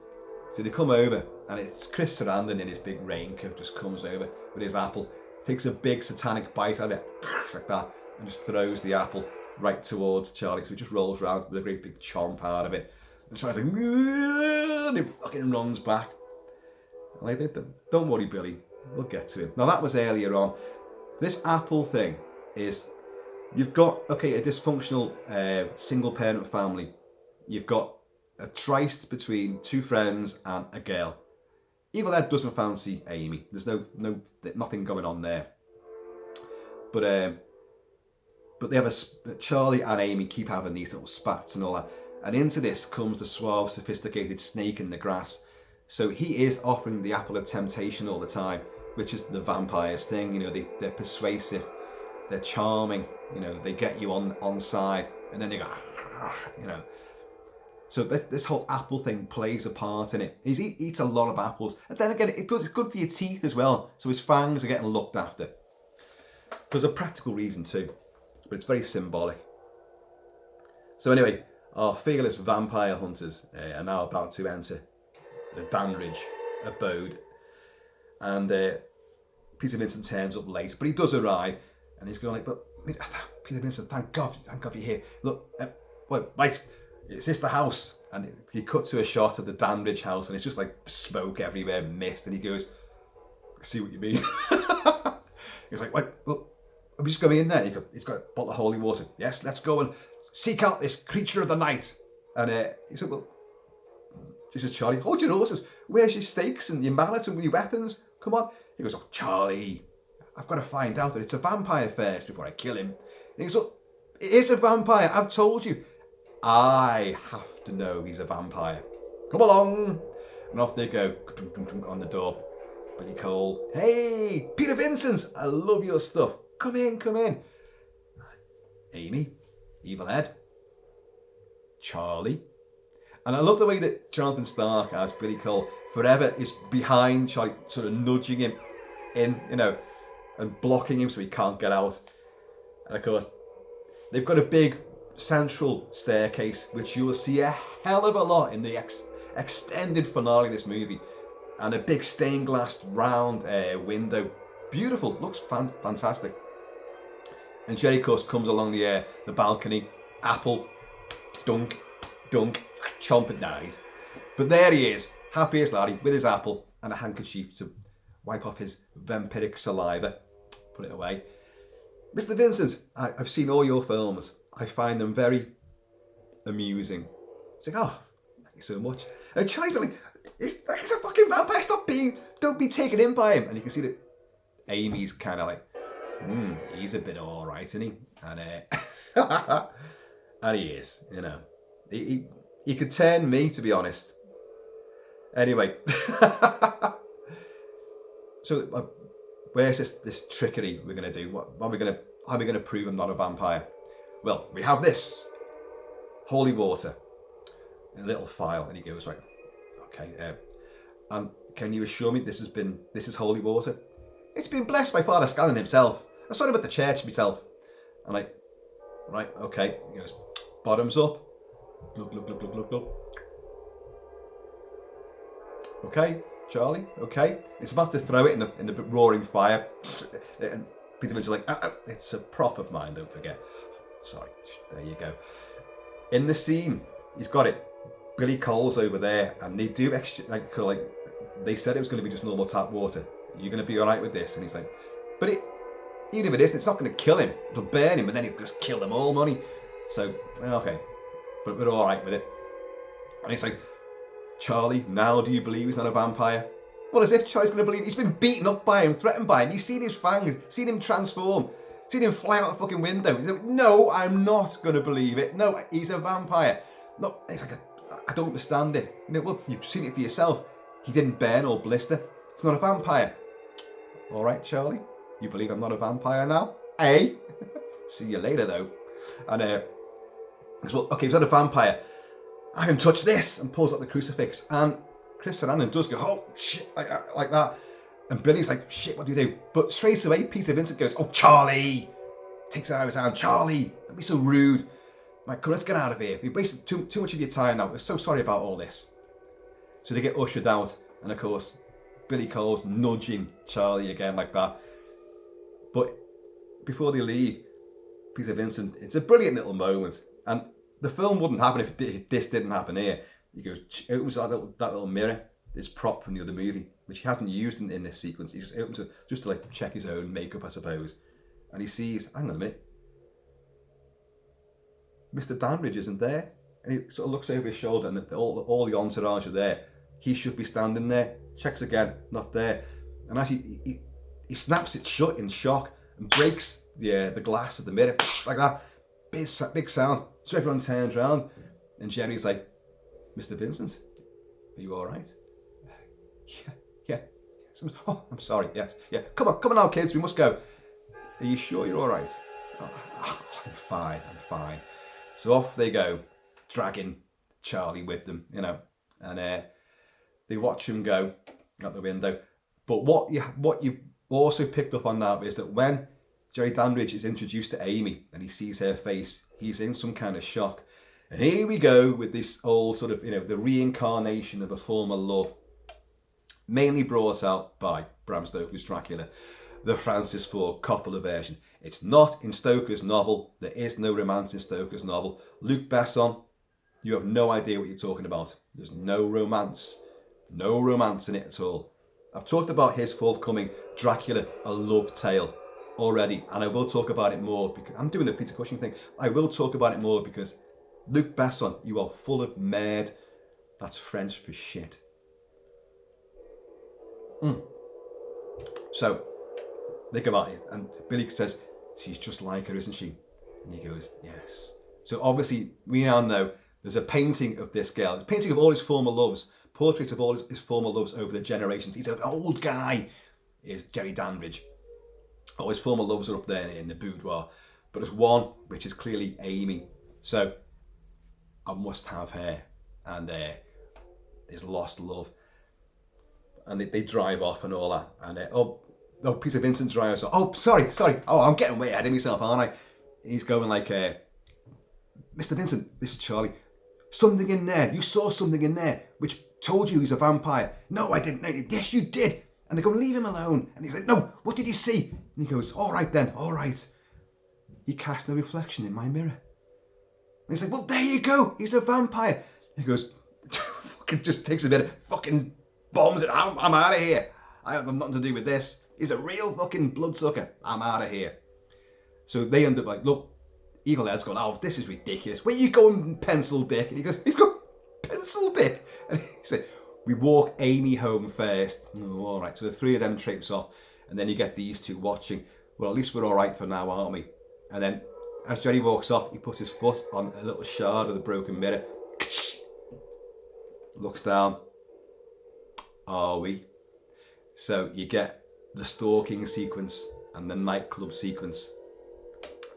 So they come over, and it's Chris Sarandon in his big raincoat just comes over with his apple, takes a big satanic bite out of it, like that, and just throws the apple right towards Charlie. So he just rolls around with a great big chomp out of it. And Charlie's like, and he fucking runs back. And like, don't worry, Billy, we'll get to him. Now that was earlier on. This apple thing is, you've got, okay, a dysfunctional single parent family. You've got a tryst between two friends and a girl. Evil Ed doesn't fancy Amy. There's nothing going on there. But they have Charlie and Amy keep having these little spats and all that. And into this comes the suave, sophisticated snake in the grass. So he is offering the apple of temptation all the time, which is the vampires thing. You know, they're persuasive, they're charming. You know, they get you on side, and then they go, you know. So this whole apple thing plays a part in it. He eats a lot of apples. And then again, it's good for your teeth as well. So his fangs are getting looked after. There's a practical reason too, but it's very symbolic. So anyway, our fearless vampire hunters are now about to enter the Dandridge abode. And Peter Vincent turns up late, but he does arrive. And he's going like, but Peter Vincent, thank God you're here. Look, right, is this the house? And he cut to a shot of the Dandridge house, and it's just like smoke everywhere, mist. And he goes, I see what you mean. He's like, wait, look, I'm just going in there. He's got a bottle of holy water. Yes, let's go and seek out this creature of the night. And he said, well, he says, Charlie, hold your horses. Where's your stakes and your mallet and your weapons? Come on. He goes, oh, Charlie, I've got to find out that it's a vampire first before I kill him. And he goes, well, it is a vampire. I've told you. I have to know he's a vampire. Come along. And off they go on the door. Billy Cole, hey, Peter Vincent, I love your stuff. Come in. Amy, Evil Ed, Charlie. And I love the way that Jonathan Stark as Billy Cole forever is behind Charlie, sort of nudging him in, and blocking him so he can't get out. And of course, they've got a big central staircase, which you will see a hell of a lot in the extended finale of this movie. And a big stained glass round window. Beautiful, looks fantastic. And Jerry, of course, comes along the balcony. Apple, dunk, chomping dies. But there he is, happy as Larry, with his apple and a handkerchief to wipe off his vampiric saliva. Put it away. Mr. Vincent, I've seen all your films. I find them very amusing. It's like, oh, thank you so much. And Charlie's like, he's a fucking vampire, don't be taken in by him. And you can see that Amy's kind of like, he's a bit alright, isn't he? And and he is, he could turn me, to be honest. Anyway, so where's this trickery we're going to do? How are we going to prove I'm not a vampire? Well, we have this holy water in a little phial, and he goes, right, okay, and can you assure me this is holy water? It's been blessed by Father Scanlon himself. I saw him at the church myself. I'm like, right, okay. He goes, bottoms up. Look. Okay, Charlie, okay. It's about to throw it in the roaring fire. And Peter Vincent's like, it's a prop of mine, don't forget. Sorry, there you go. In the scene, he's got it. Billy Cole's over there, and they do like they said it was going to be just normal tap water. You're going to be all right with this? And he's like, but even if it isn't, it's not going to kill him. It'll burn him, and then it'll just kill them all, money. So okay, but we're all right with it. And he's like, Charlie, now do you believe he's not a vampire? Well, as if Charlie's going to believe. He's been beaten up by him, threatened by him. You've seen his fangs, seen him transform, seen him fly out the fucking window. He's like, no, I'm not going to believe it. No, he's a vampire. No, it's like, I don't understand it. Well, you've seen it for yourself. He didn't burn or blister. He's not a vampire. All right, Charlie, you believe I'm not a vampire now? Eh? See you later, though. And well, okay, he's not a vampire. I can touch this, and pulls up the crucifix. And Chris Sarandon does go, oh shit, like that. And Billy's like, shit, what do you do? But straight away, Peter Vincent goes, oh, Charlie. Takes it out of his hand. Charlie, don't be so rude. Like, come, let's get out of here. We've wasted too much of your time now. We're so sorry about all this. So they get ushered out. And of course, Billy Cole's nudging Charlie again like that. But before they leave, Peter Vincent, it's a brilliant little moment. And the film wouldn't happen if this didn't happen here. He goes, opens that little mirror, this prop from the other movie, which he hasn't used in this sequence. He just opens it just to like check his own makeup, I suppose. And he sees, hang on a minute, Mr. Dandridge isn't there. And he sort of looks over his shoulder, and all the entourage are there. He should be standing there. Checks again, not there. And as he snaps it shut in shock and breaks the glass of the mirror like that. Big sound. So everyone turns around, and Jerry's like, Mr. Vincent, are you all right? Yeah. Oh, I'm sorry. Yes, yeah. Come on now, kids. We must go. Are you sure you're all right? Oh, I'm fine. So off they go, dragging Charlie with them, you know, and they watch him go out the window. But what you also picked up on now is that when Jerry Dandridge is introduced to Amy and he sees her face, he's in some kind of shock. And here we go with this old sort of, you know, the reincarnation of a former love, mainly brought out by Bram Stoker's Dracula, the Francis Ford Coppola version. It's not in Stoker's novel. There is no romance in Stoker's novel. Luc Besson, you have no idea what you're talking about. There's no romance. No romance in it at all. I've talked about his forthcoming Dracula, A Love Tale already, and I will talk about it more because I'm doing the Peter Cushing thing. I will talk about it more because Luc Besson, you are full of merde. That's French for shit. So they go out and Billy says, she's just like her, isn't she? And he goes, yes. So obviously we now know there's a painting of this girl, a painting of all his former loves, portraits of all his former loves over the generations. He's an old guy, is Jerry Dandridge. All his former loves are up there in the boudoir, but there's one which is clearly Amy. So I must have her, and his lost love. And they drive off and all that. And Peter Vincent drives off. Oh, sorry. Oh, I'm getting way ahead of myself, aren't I? He's going like, Mr. Vincent, this is Charlie. Something in there. You saw something in there which told you he's a vampire. No, I didn't. No, yes, you did. And they go, leave him alone. And he's like, no, what did you see? And he goes, all right then, all right. He cast no reflection in my mirror. And he's like, well, there you go. He's a vampire. And he goes, fucking just takes a minute, fucking bombs it. I'm out of here. I have nothing to do with this. He's a real fucking bloodsucker. I'm out of here. So they end up like, look, Evil Ed's going, oh, this is ridiculous. Where you going, pencil dick? And he goes, you go, pencil dick? And he said, we walk Amy home first. Oh, all right. So the three of them traipse off. And then you get these two watching. Well, at least we're all right for now, aren't we? And then as Jerry walks off, he puts his foot on a little shard of the broken mirror. Looks down. Are we? So you get the stalking sequence and the nightclub sequence.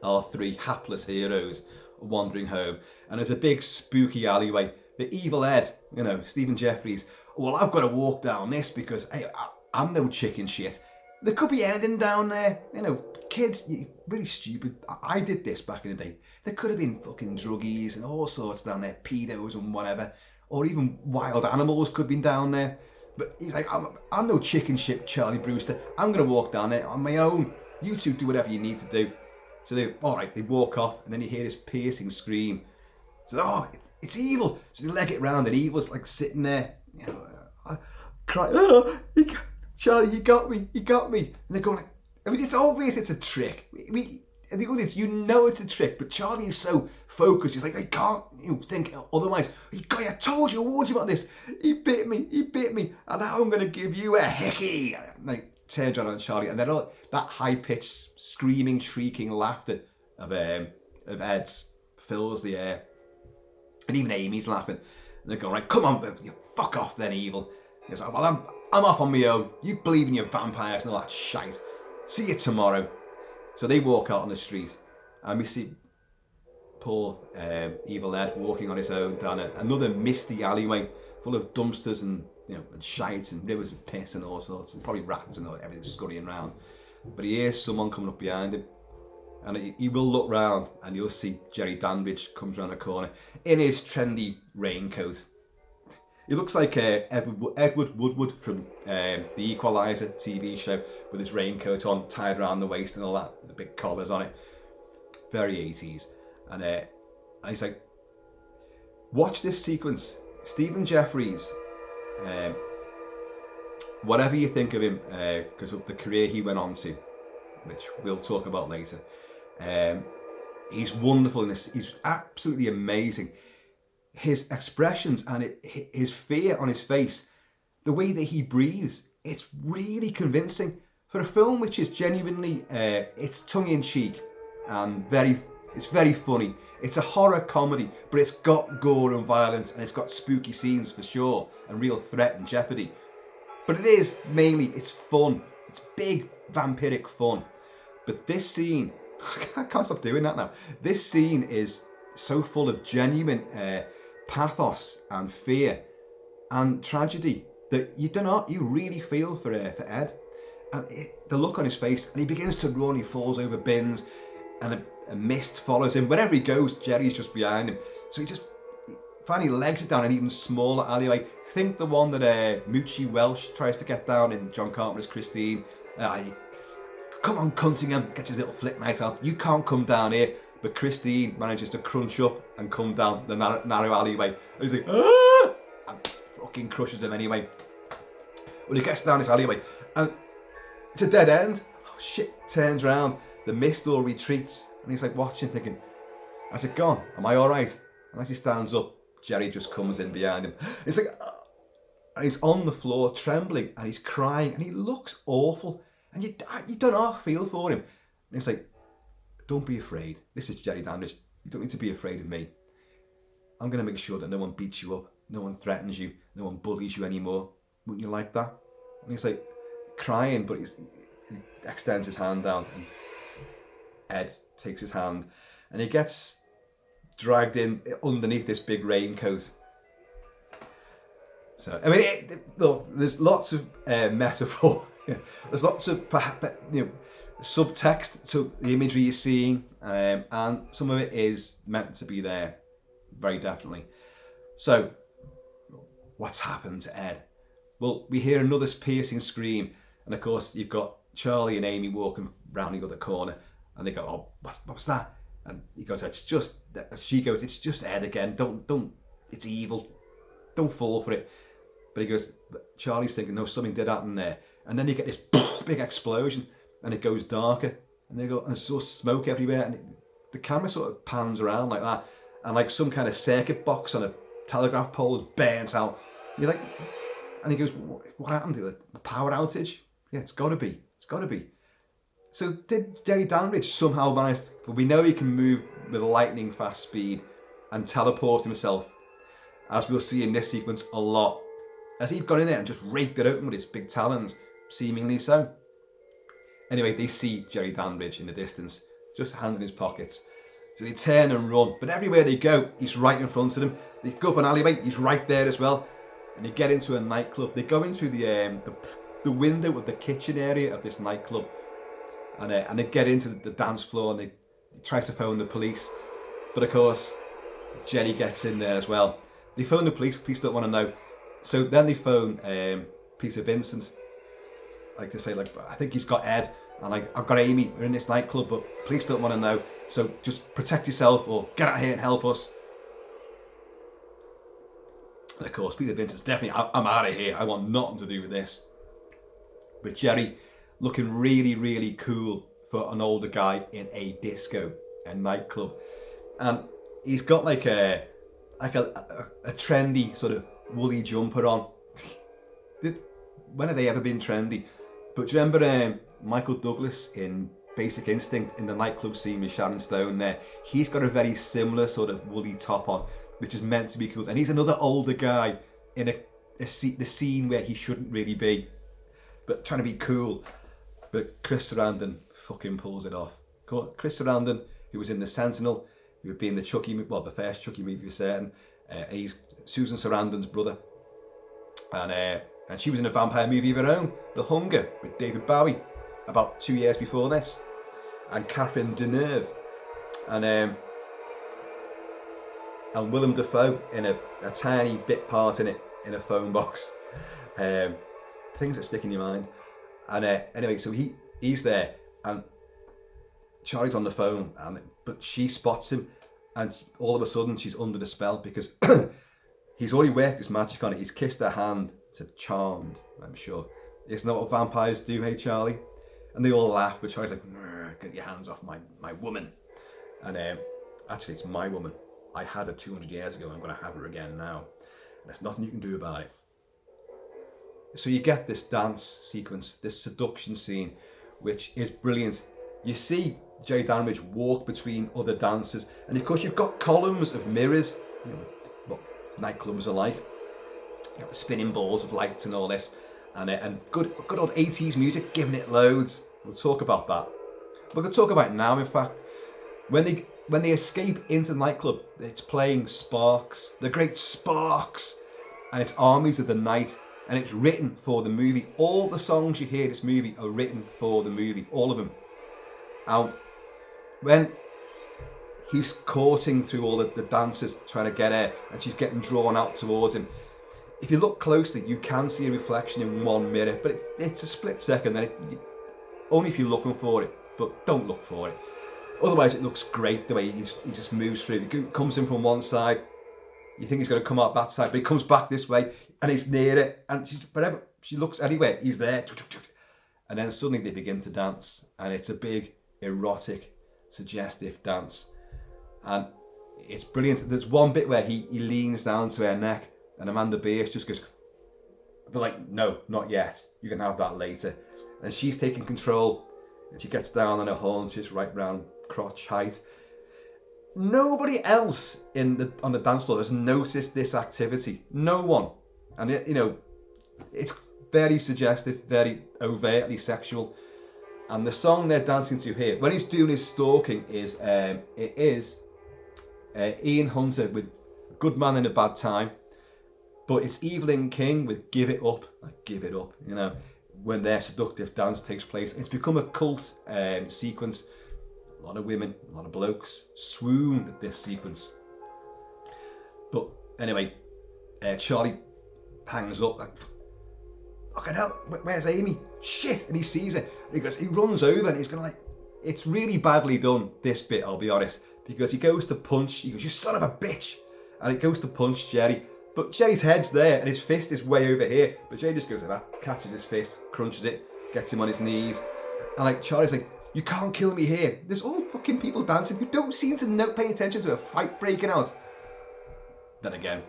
Our three hapless heroes are wandering home. And there's a big spooky alleyway. The Evil Ed, you know, Stephen Jeffries. Well, I've got to walk down this because hey, I'm no chicken shit. There could be anything down there. You know, kids, you're really stupid. I did this back in the day. There could have been fucking druggies and all sorts down there, pedos and whatever. Or even wild animals could have been down there. But he's like, I'm no chicken shit, Charlie Brewster. I'm going to walk down there on my own. You two do whatever you need to do. So they walk off, and then you hear this piercing scream. So, oh, it's Evil. So they leg it round, and Evil's like sitting there, you know, crying, oh, Charlie, he got me. And they're going like, I mean, it's obvious it's a trick. And the audience, you know it's a trick, but Charlie is so focused. He's like, I can't think otherwise. I told you, I warned you about this. He bit me, and now I'm going to give you a hickey. And like, turns around on Charlie, and then that high-pitched, screaming, shrieking laughter of Ed's fills the air. And even Amy's laughing. And they're going, right, come on, you fuck off then, Evil. He goes, well, I'm off on my own. You believe in your vampires and all that shite. See you tomorrow. So they walk out on the street, and we see poor Evil Ed walking on his own down another misty alleyway full of dumpsters and and shite and rivers of piss and all sorts, and probably rats and everything scurrying around. But he hears someone coming up behind him, and he will look round, and you'll see Jerry Dandridge comes around the corner in his trendy raincoat. He looks like Edward Woodward from the Equalizer TV show with his raincoat on, tied around the waist and all that, the big collars on it. Very 80s. And he's like, watch this sequence. Stephen Jeffries, whatever you think of him, because of the career he went on to, which we'll talk about later, he's wonderful in this. He's absolutely amazing. His expressions and his fear on his face, the way that he breathes, it's really convincing. For a film which is genuinely, it's tongue-in-cheek and it's very funny. It's a horror comedy, but it's got gore and violence, and it's got spooky scenes for sure, and real threat and jeopardy. But it's fun. It's big vampiric fun. But this scene, I can't stop doing that now. This scene is so full of genuine pathos and fear and tragedy that you really feel for Ed. And the look on his face, and he begins to run, he falls over bins, and a mist follows him. Wherever he goes, Jerry's just behind him. So he finally legs it down an even smaller alleyway. Think the one that Moochie Welsh tries to get down in John Carpenter's Christine. Come on, Cunningham, gets his little flip mate out. You can't come down here. But Christine manages to crunch up and come down the narrow alleyway. And he's like, ah! And fucking crushes him anyway. Well, he gets down this alleyway, and it's a dead end. Oh shit, turns around. The mist all retreats, and he's like watching, thinking, has it gone? Am I alright? And as he stands up, Jerry just comes in behind him. He's like, oh. And he's on the floor trembling, and he's crying, and he looks awful. And you don't know how to feel for him. And it's like, don't be afraid. This is Jerry Dandridge. You don't need to be afraid of me. I'm going to make sure that no one beats you up, no one threatens you, no one bullies you anymore. Wouldn't you like that? And he's like crying, but he extends his hand down, and Ed takes his hand, and he gets dragged in underneath this big raincoat. So I mean, look, there's lots of metaphor. There's lots of subtext to the imagery you're seeing, and some of it is meant to be there, very definitely. So, what's happened to Ed? Well, we hear another piercing scream, and of course you've got Charlie and Amy walking round the other corner, and they go, "Oh, what's that?" And he goes, she goes, "It's just Ed again. Don't, it's evil. Don't fall for it." But he goes, Charlie's thinking, no, something did happen there. And then you get this big explosion, and it goes darker, and they go, and there's sort of smoke everywhere, and the camera sort of pans around like that, and like some kind of circuit box on a telegraph pole is burnt out. And you're like, and he goes, what happened to it? A power outage? Yeah, it's got to be. So did Jerry Dandridge somehow manage? But we know he can move with lightning fast speed and teleport himself, as we'll see in this sequence a lot. As he got in there and just raked it open with his big talons, seemingly so. Anyway, they see Jerry Dandridge in the distance, just hands in his pockets. So they turn and run, but everywhere they go, he's right in front of them. They go up an alleyway, he's right there as well. And they get into a nightclub. They go into the window of the kitchen area of this nightclub, and they get into the dance floor, and they try to phone the police. But of course, Jerry gets in there as well. They phone the police don't want to know. So then they phone Peter Vincent, like to say, like, I think he's got Ed, and like, I've got Amy, we're in this nightclub, but police don't want to know, so just protect yourself or get out here and help us. And of course, Peter Vincent's definitely, I'm out of here, I want nothing to do with this. But Jerry, looking really, really cool for an older guy in a disco, a nightclub. And he's got like a trendy sort of woolly jumper on. When have they ever been trendy? But do you remember Michael Douglas in Basic Instinct in the nightclub scene with Sharon Stone there? He's got a very similar sort of woolly top on, which is meant to be cool. And he's another older guy in the scene where he shouldn't really be, but trying to be cool. But Chris Sarandon fucking pulls it off. Chris Sarandon, who was in The Sentinel, who would be in the Chucky, well, the first Chucky movie for certain. He's Susan Sarandon's brother, and she was in a vampire movie of her own, The Hunger, with David Bowie, about 2 years before this, and Catherine Deneuve, and Willem Dafoe in a tiny bit part in it, in a phone box. Things that stick in your mind. And anyway, so he's there, and Charlie's on the phone, but she spots him, and all of a sudden she's under the spell, because he's already worked his magic on it. He's kissed her hand to Charmed, I'm sure. Isn't that what vampires do, hey Charlie? And they all laugh, but Charlie's like, get your hands off my woman. And actually, it's my woman. I had her 200 years ago, I'm going to have her again now. And there's nothing you can do about it. So you get this dance sequence, this seduction scene, which is brilliant. You see Jerry Dandridge walk between other dancers, and of course you've got columns of mirrors, you know, what nightclubs are like. You've got the spinning balls of lights and all this, and good old 80s music, giving it loads. We'll talk about that. We're going to talk about it now, in fact. When when they escape into the nightclub, it's playing Sparks, the great Sparks, and it's Armies of the Night, and it's written for the movie. All the songs you hear in this movie are written for the movie, all of them. And when he's courting through all the dancers trying to get her, and she's getting drawn out towards him, if you look closely, you can see a reflection in one mirror, but it's a split second, and only if you're looking for it, but don't look for it. Otherwise, it looks great the way he just moves through. He comes in from one side, you think he's going to come out that side, but he comes back this way, and he's near it, and wherever she looks anywhere, he's there. And then suddenly they begin to dance, and it's a big, erotic, suggestive dance. And it's brilliant. There's one bit where he leans down to her neck, and Amanda Bearse just goes, but like, no, not yet. You can have that later. And she's taking control, and she gets down on her haunches right round crotch height. Nobody else on the dance floor has noticed this activity. No one. And it's very suggestive, very overtly sexual. And the song they're dancing to here, when he's doing his stalking, is Ian Hunter with Good Man in a Bad Time. But it's Evelyn King with Give It Up, like Give It Up, when their seductive dance takes place. It's become a cult sequence. A lot of women, a lot of blokes swoon at this sequence. But anyway, Charlie hangs up like, fucking hell, where's Amy? Shit! And he sees her. He runs over and he's gonna it's really badly done, this bit, I'll be honest, because he goes to punch, he goes, you son of a bitch! And it goes to punch Jerry. But Jerry's head's there and his fist is way over here. But Jerry just goes like that, catches his fist, crunches it, gets him on his knees. And Charlie's like, you can't kill me here. There's all fucking people dancing who don't seem to pay attention to a fight breaking out. Then again,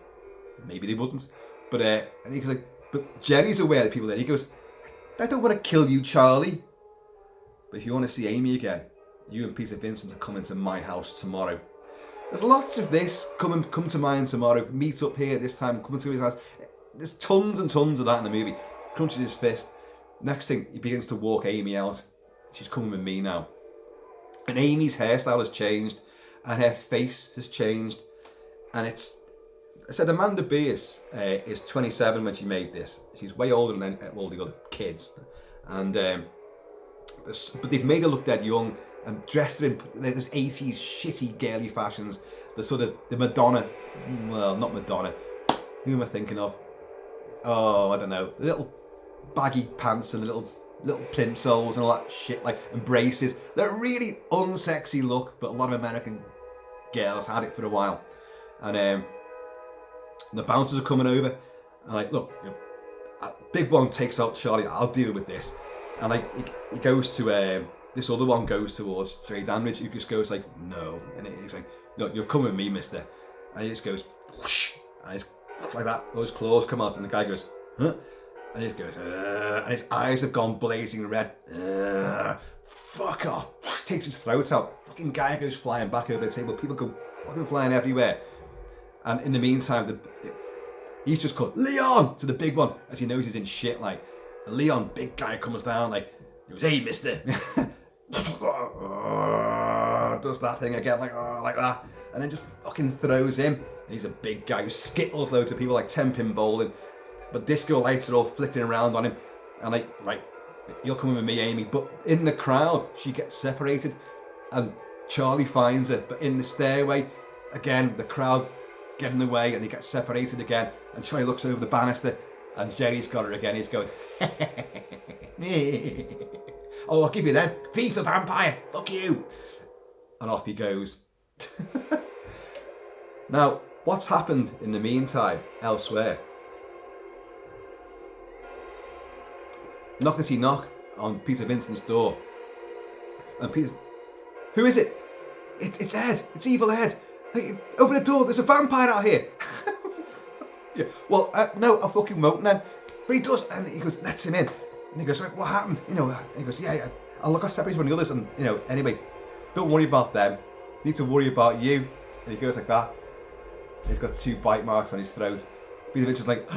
maybe they wouldn't. But and he goes like, but Jerry's aware of the people there. He goes, I don't want to kill you, Charlie. But if you want to see Amy again, you and Peter Vincent are coming to my house tomorrow. There's lots of this. Come to mine tomorrow. Meet up here this time. Come to his house. There's tons and tons of that in the movie. Crunches his fist. Next thing, he begins to walk Amy out. She's coming with me now. And Amy's hairstyle has changed. And her face has changed. And I said Amanda Bearse is 27 when she made this. She's way older than all the other kids. And but they've made her look dead young. And dressed her in those 80s shitty girly fashions. The Madonna, well, not Madonna. Who am I thinking of? Oh, I don't know. The little baggy pants and little plimsolls and all that shit, and braces. They're a really unsexy look, but a lot of American girls had it for a while. And the bouncers are coming over, and look, big one takes out Charlie. I'll deal with this. And he goes to this other one goes towards Jerry Danridge, who just goes like, no. And he's like, no, you're coming with me, mister. And he just goes, whoosh, and it's like that. Those claws come out, and the guy goes, huh? And he just goes, and his eyes have gone blazing red. Fuck off. Takes his throat out. Fucking guy goes flying back over the table. People go fucking flying everywhere. And in the meantime, he's just called Leon to the big one, as he knows he's in shit. And Leon, big guy, comes down, he goes, hey, mister. Does that thing again, like that, and then just fucking throws him. And he's a big guy who skittles loads of people like 10-pin bowling, but disco lights are all flickering around on him. And you're coming with me, Amy. But in the crowd, she gets separated, and Charlie finds her. But in the stairway, again, the crowd get in the way, and they get separated again. And Charlie looks over the banister, and Jerry's got her again. He's going, oh, I'll give you then. V for vampire. Fuck you. And off he goes. Now, what's happened in the meantime elsewhere? Knockety knock on Peter Vincent's door. And Peter, who is it? It's Ed. It's Evil Ed. Hey, open the door. There's a vampire out here. Yeah. Well, no, I fucking won't then. But he does. And he goes, lets him in. And he goes, what happened? And he goes, yeah, I'll look at separate from the others. And, anyway, don't worry about them. Need to worry about you. And he goes like that. And he's got 2 bite marks on his throat. Peter Vincent's like,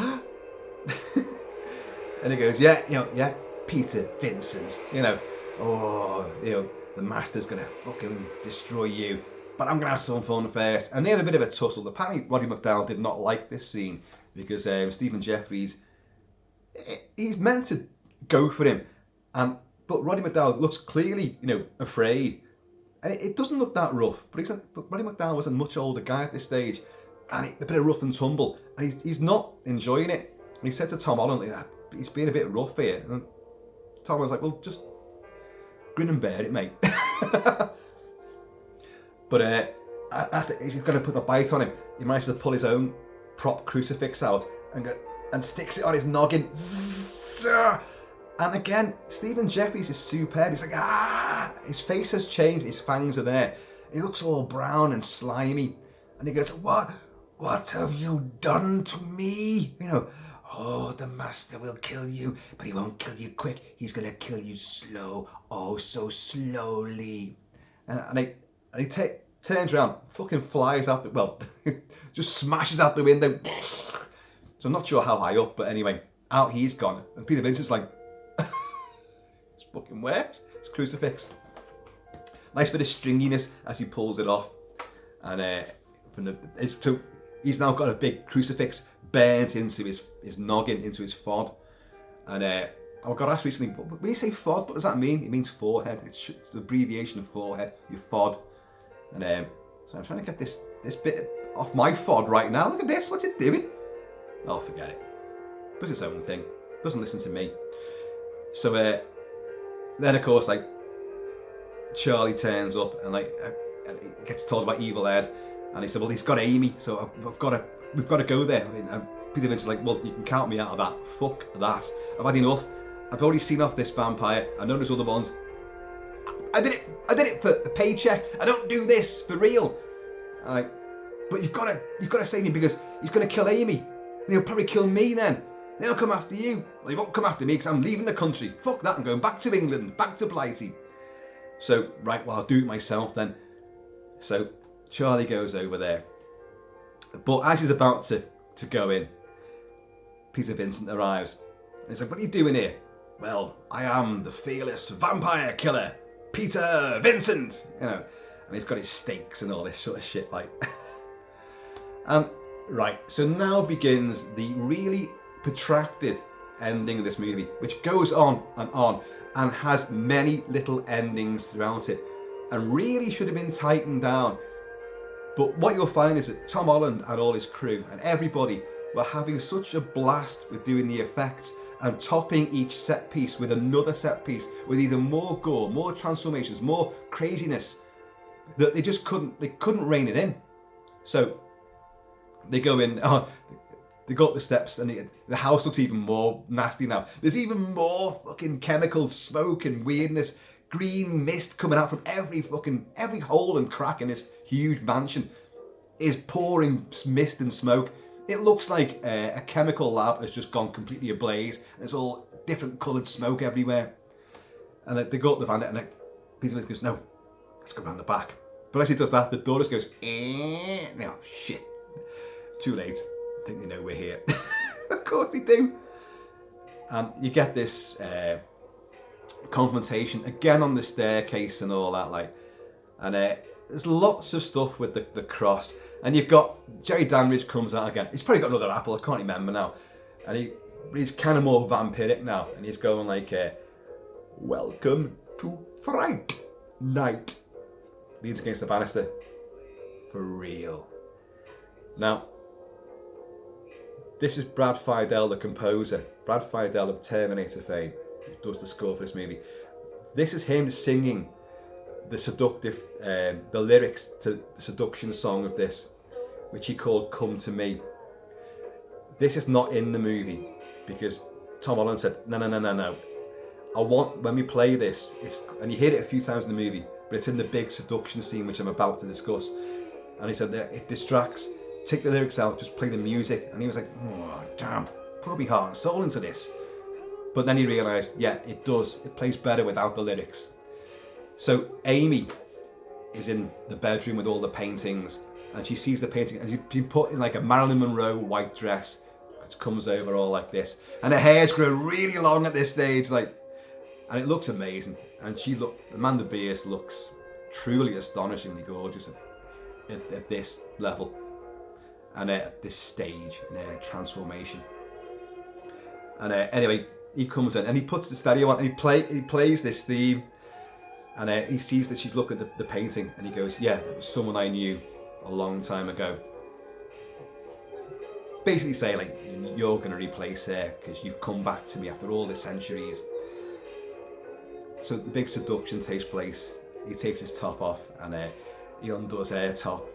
and he goes, yeah, Peter Vincent. The master's gonna fucking destroy you. but I'm going to have some fun first. And they have a bit of a tussle. Apparently, Roddy McDowell did not like this scene because Stephen Jeffries, he's meant to go for him. But Roddy McDowell looks clearly, afraid. And it doesn't look that rough. But Roddy McDowell was a much older guy at this stage. And a bit of rough and tumble. And he's not enjoying it. And he said to Tom Holland, he's being a bit rough here. And Tom was like, well, just grin and bear it, mate. But he's got to put the bite on him. He manages to pull his own prop crucifix out and sticks it on his noggin. And again, Stephen Jeffries is superb. He's like, his face has changed. His fangs are there. He looks all brown and slimy. And he goes, what have you done to me? Oh, the master will kill you, but he won't kill you quick. He's going to kill you slow. Oh, so slowly. And he turns around, fucking flies out, just smashes out the window. So I'm not sure how high up, but anyway, out he's gone. And Peter Vincent's like, it's fucking wet. It's crucifix. Nice bit of stringiness as he pulls it off. And he's now got a big crucifix burnt into his noggin, into his fod. And I got asked recently, when you say fod, what does that mean? It means forehead. It's the abbreviation of forehead, your fod. And so I'm trying to get this bit off my fod right now. Look at this, what's it doing? Oh, forget it. Does its own thing. Doesn't listen to me. So then of course, Charlie turns up and and he gets told about Evil Ed, and he said, well, he's got Amy, so we've got to go there. And Peter Vincent's like, well, you can count me out of that. Fuck that. I've had enough. I've already seen off this vampire. I know there's other ones. I did it for a paycheck. I don't do this for real. But you've got to save me because he's going to kill Amy. And he'll probably kill me then. Then he'll come after you. Well, he won't come after me because I'm leaving the country. Fuck that, I'm going back to England, back to Blighty. So, right, well, I'll do it myself then. So, Charlie goes over there. But as he's about to go in, Peter Vincent arrives. And he's like, what are you doing here? Well, I am the fearless vampire killer, Peter Vincent. And he's got his stakes and all this sort of shit, right, so now begins the really protracted ending of this movie, which goes on and has many little endings throughout it, and really should have been tightened down. But what you'll find is that Tom Holland and all his crew and everybody were having such a blast with doing the effects and topping each set piece with another set piece with either more gore, more transformations, more craziness, that they just couldn't rein it in. So they go in, they go up the steps, and the house looks even more nasty now. There's even more fucking chemical smoke and weirdness, green mist coming out from every hole and crack in this huge mansion is pouring mist and smoke. It looks like a chemical lab has just gone completely ablaze. There's all different coloured smoke everywhere. And they go up the van, and Peter goes, no, let's go round the back. But as he does that, the door just goes, oh shit. Too late. I think they know we're here. Of course they do. And you get this confrontation again on the staircase and all that, and there's lots of stuff with the cross. And you've got Jerry Danridge comes out again. He's probably got another apple, I can't remember now. And he's kind of more vampiric now, and he's going welcome to Fright Night. Leans against the banister. For real. Now, this is Brad Fiedel, the composer. Brad Fiedel of Terminator fame, who does the score for this movie. This is him singing the lyrics to the seduction song of this, which he called Come to Me. This is not in the movie because Tom Holland said, no. I want, when we play this, and you hear it a few times in the movie, but it's in the big seduction scene, which I'm about to discuss. And he said that it distracts. Take the lyrics out, just play the music. And he was like, oh, damn, put my heart and soul into this. But then he realised, yeah, it does. It plays better without the lyrics. So Amy is in the bedroom with all the paintings, and she sees the painting, and she put in a Marilyn Monroe white dress, which comes over all like this. And her hair's grown really long at this stage, and it looks amazing. And Amanda Bearse looks truly astonishingly gorgeous. at this level and at this stage in transformation. And anyway, he comes in and he puts the stereo on and he plays this theme, and he sees that she's looking at the painting and he goes, yeah, it was someone I knew a long time ago. Basically saying, like, you're going to replace her because you've come back to me after all the centuries. So the big seduction takes place. He takes his top off and he undoes her top,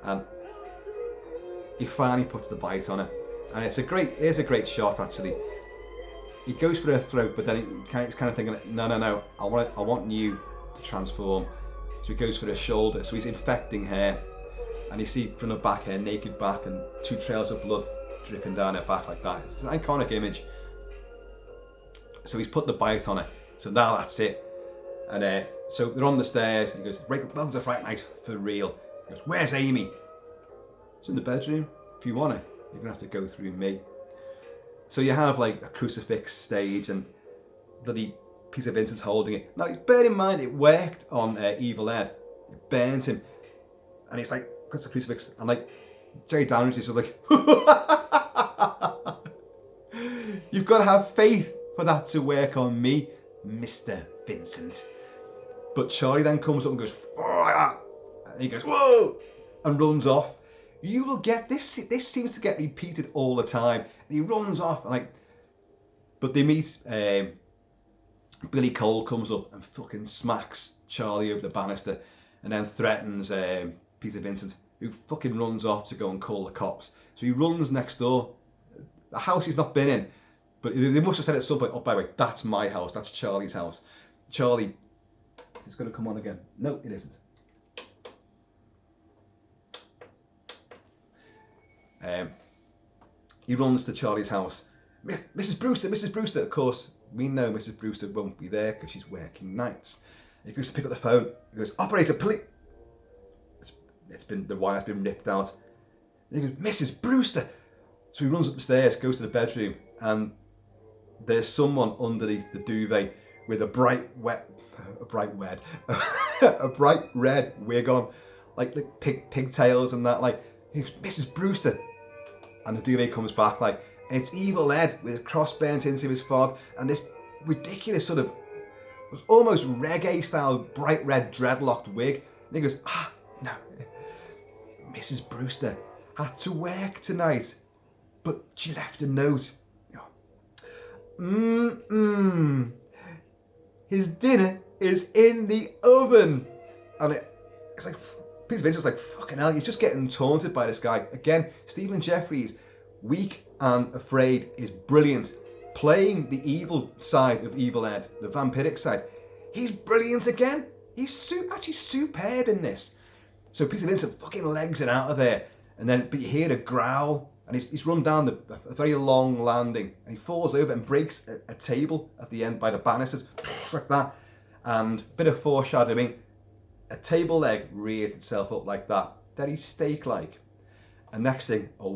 and he finally puts the bite on her, and it's a great shot actually. He goes for her throat, but then he's kind of thinking, no, I want you to transform. So he goes for her shoulder, so he's infecting her, and you see from the back, her naked back, and 2 trails of blood dripping down her back like that. It's an iconic image. So he's put the bite on her, so now that's it. And so they're on the stairs, and he goes, welcome to Fright Night for real. He goes, where's Amy? It's in the bedroom. If you want her, you're gonna have to go through me. So you have like a crucifix stage, and bloody piece of Vincent's holding it. Now bear in mind, it worked on Evil Ed. It burned him, and it's like, puts the crucifix, and like Jerry Downridge is like, you've got to have faith for that to work on me, Mr. Vincent. But Charlie then comes up and goes, and he goes, whoa, and runs off. You will get this. This seems to get repeated all the time. And he runs off, and like, but they meet. Billy Cole comes up and fucking smacks Charlie over the banister, and then threatens Peter Vincent, who fucking runs off to go and call the cops. So he runs next door. The house he's not been in, but they must have said at some point, oh, by the way, that's my house, that's Charlie's house. Charlie, it's going to come on again. No, it isn't. He runs to Charlie's house. Mrs. Brewster, of course, we know Mrs. Brewster won't be there because she's working nights. He goes to pick up the phone. He goes, operator, please. The wire's been ripped out. And he goes, Mrs. Brewster. So he runs up the stairs, goes to the bedroom, and there's someone underneath the duvet with a bright red wig on, like pigtails and that. Like, he goes, Mrs. Brewster. And the duvet comes back, like, and it's Evil Ed with a cross burnt into his forehead, and this ridiculous sort of almost reggae style bright red dreadlocked wig. And he goes, no, Mrs. Brewster had to work tonight, but she left a note. His dinner is in the oven. And it's like, Peter Vincent's like, fucking hell, he's just getting taunted by this guy. Again, Stephen Jeffries, Weak and Afraid, is brilliant. Playing the evil side of Evil Ed, the vampiric side. He's brilliant again. He's actually superb in this. So Peter Vincent fucking legs it out of there. And then, but you hear a growl, and he's run down a very long landing, and he falls over and breaks a table at the end by the banisters, like that. And a bit of foreshadowing, a table leg rears itself up like that, very steak-like. And next thing, a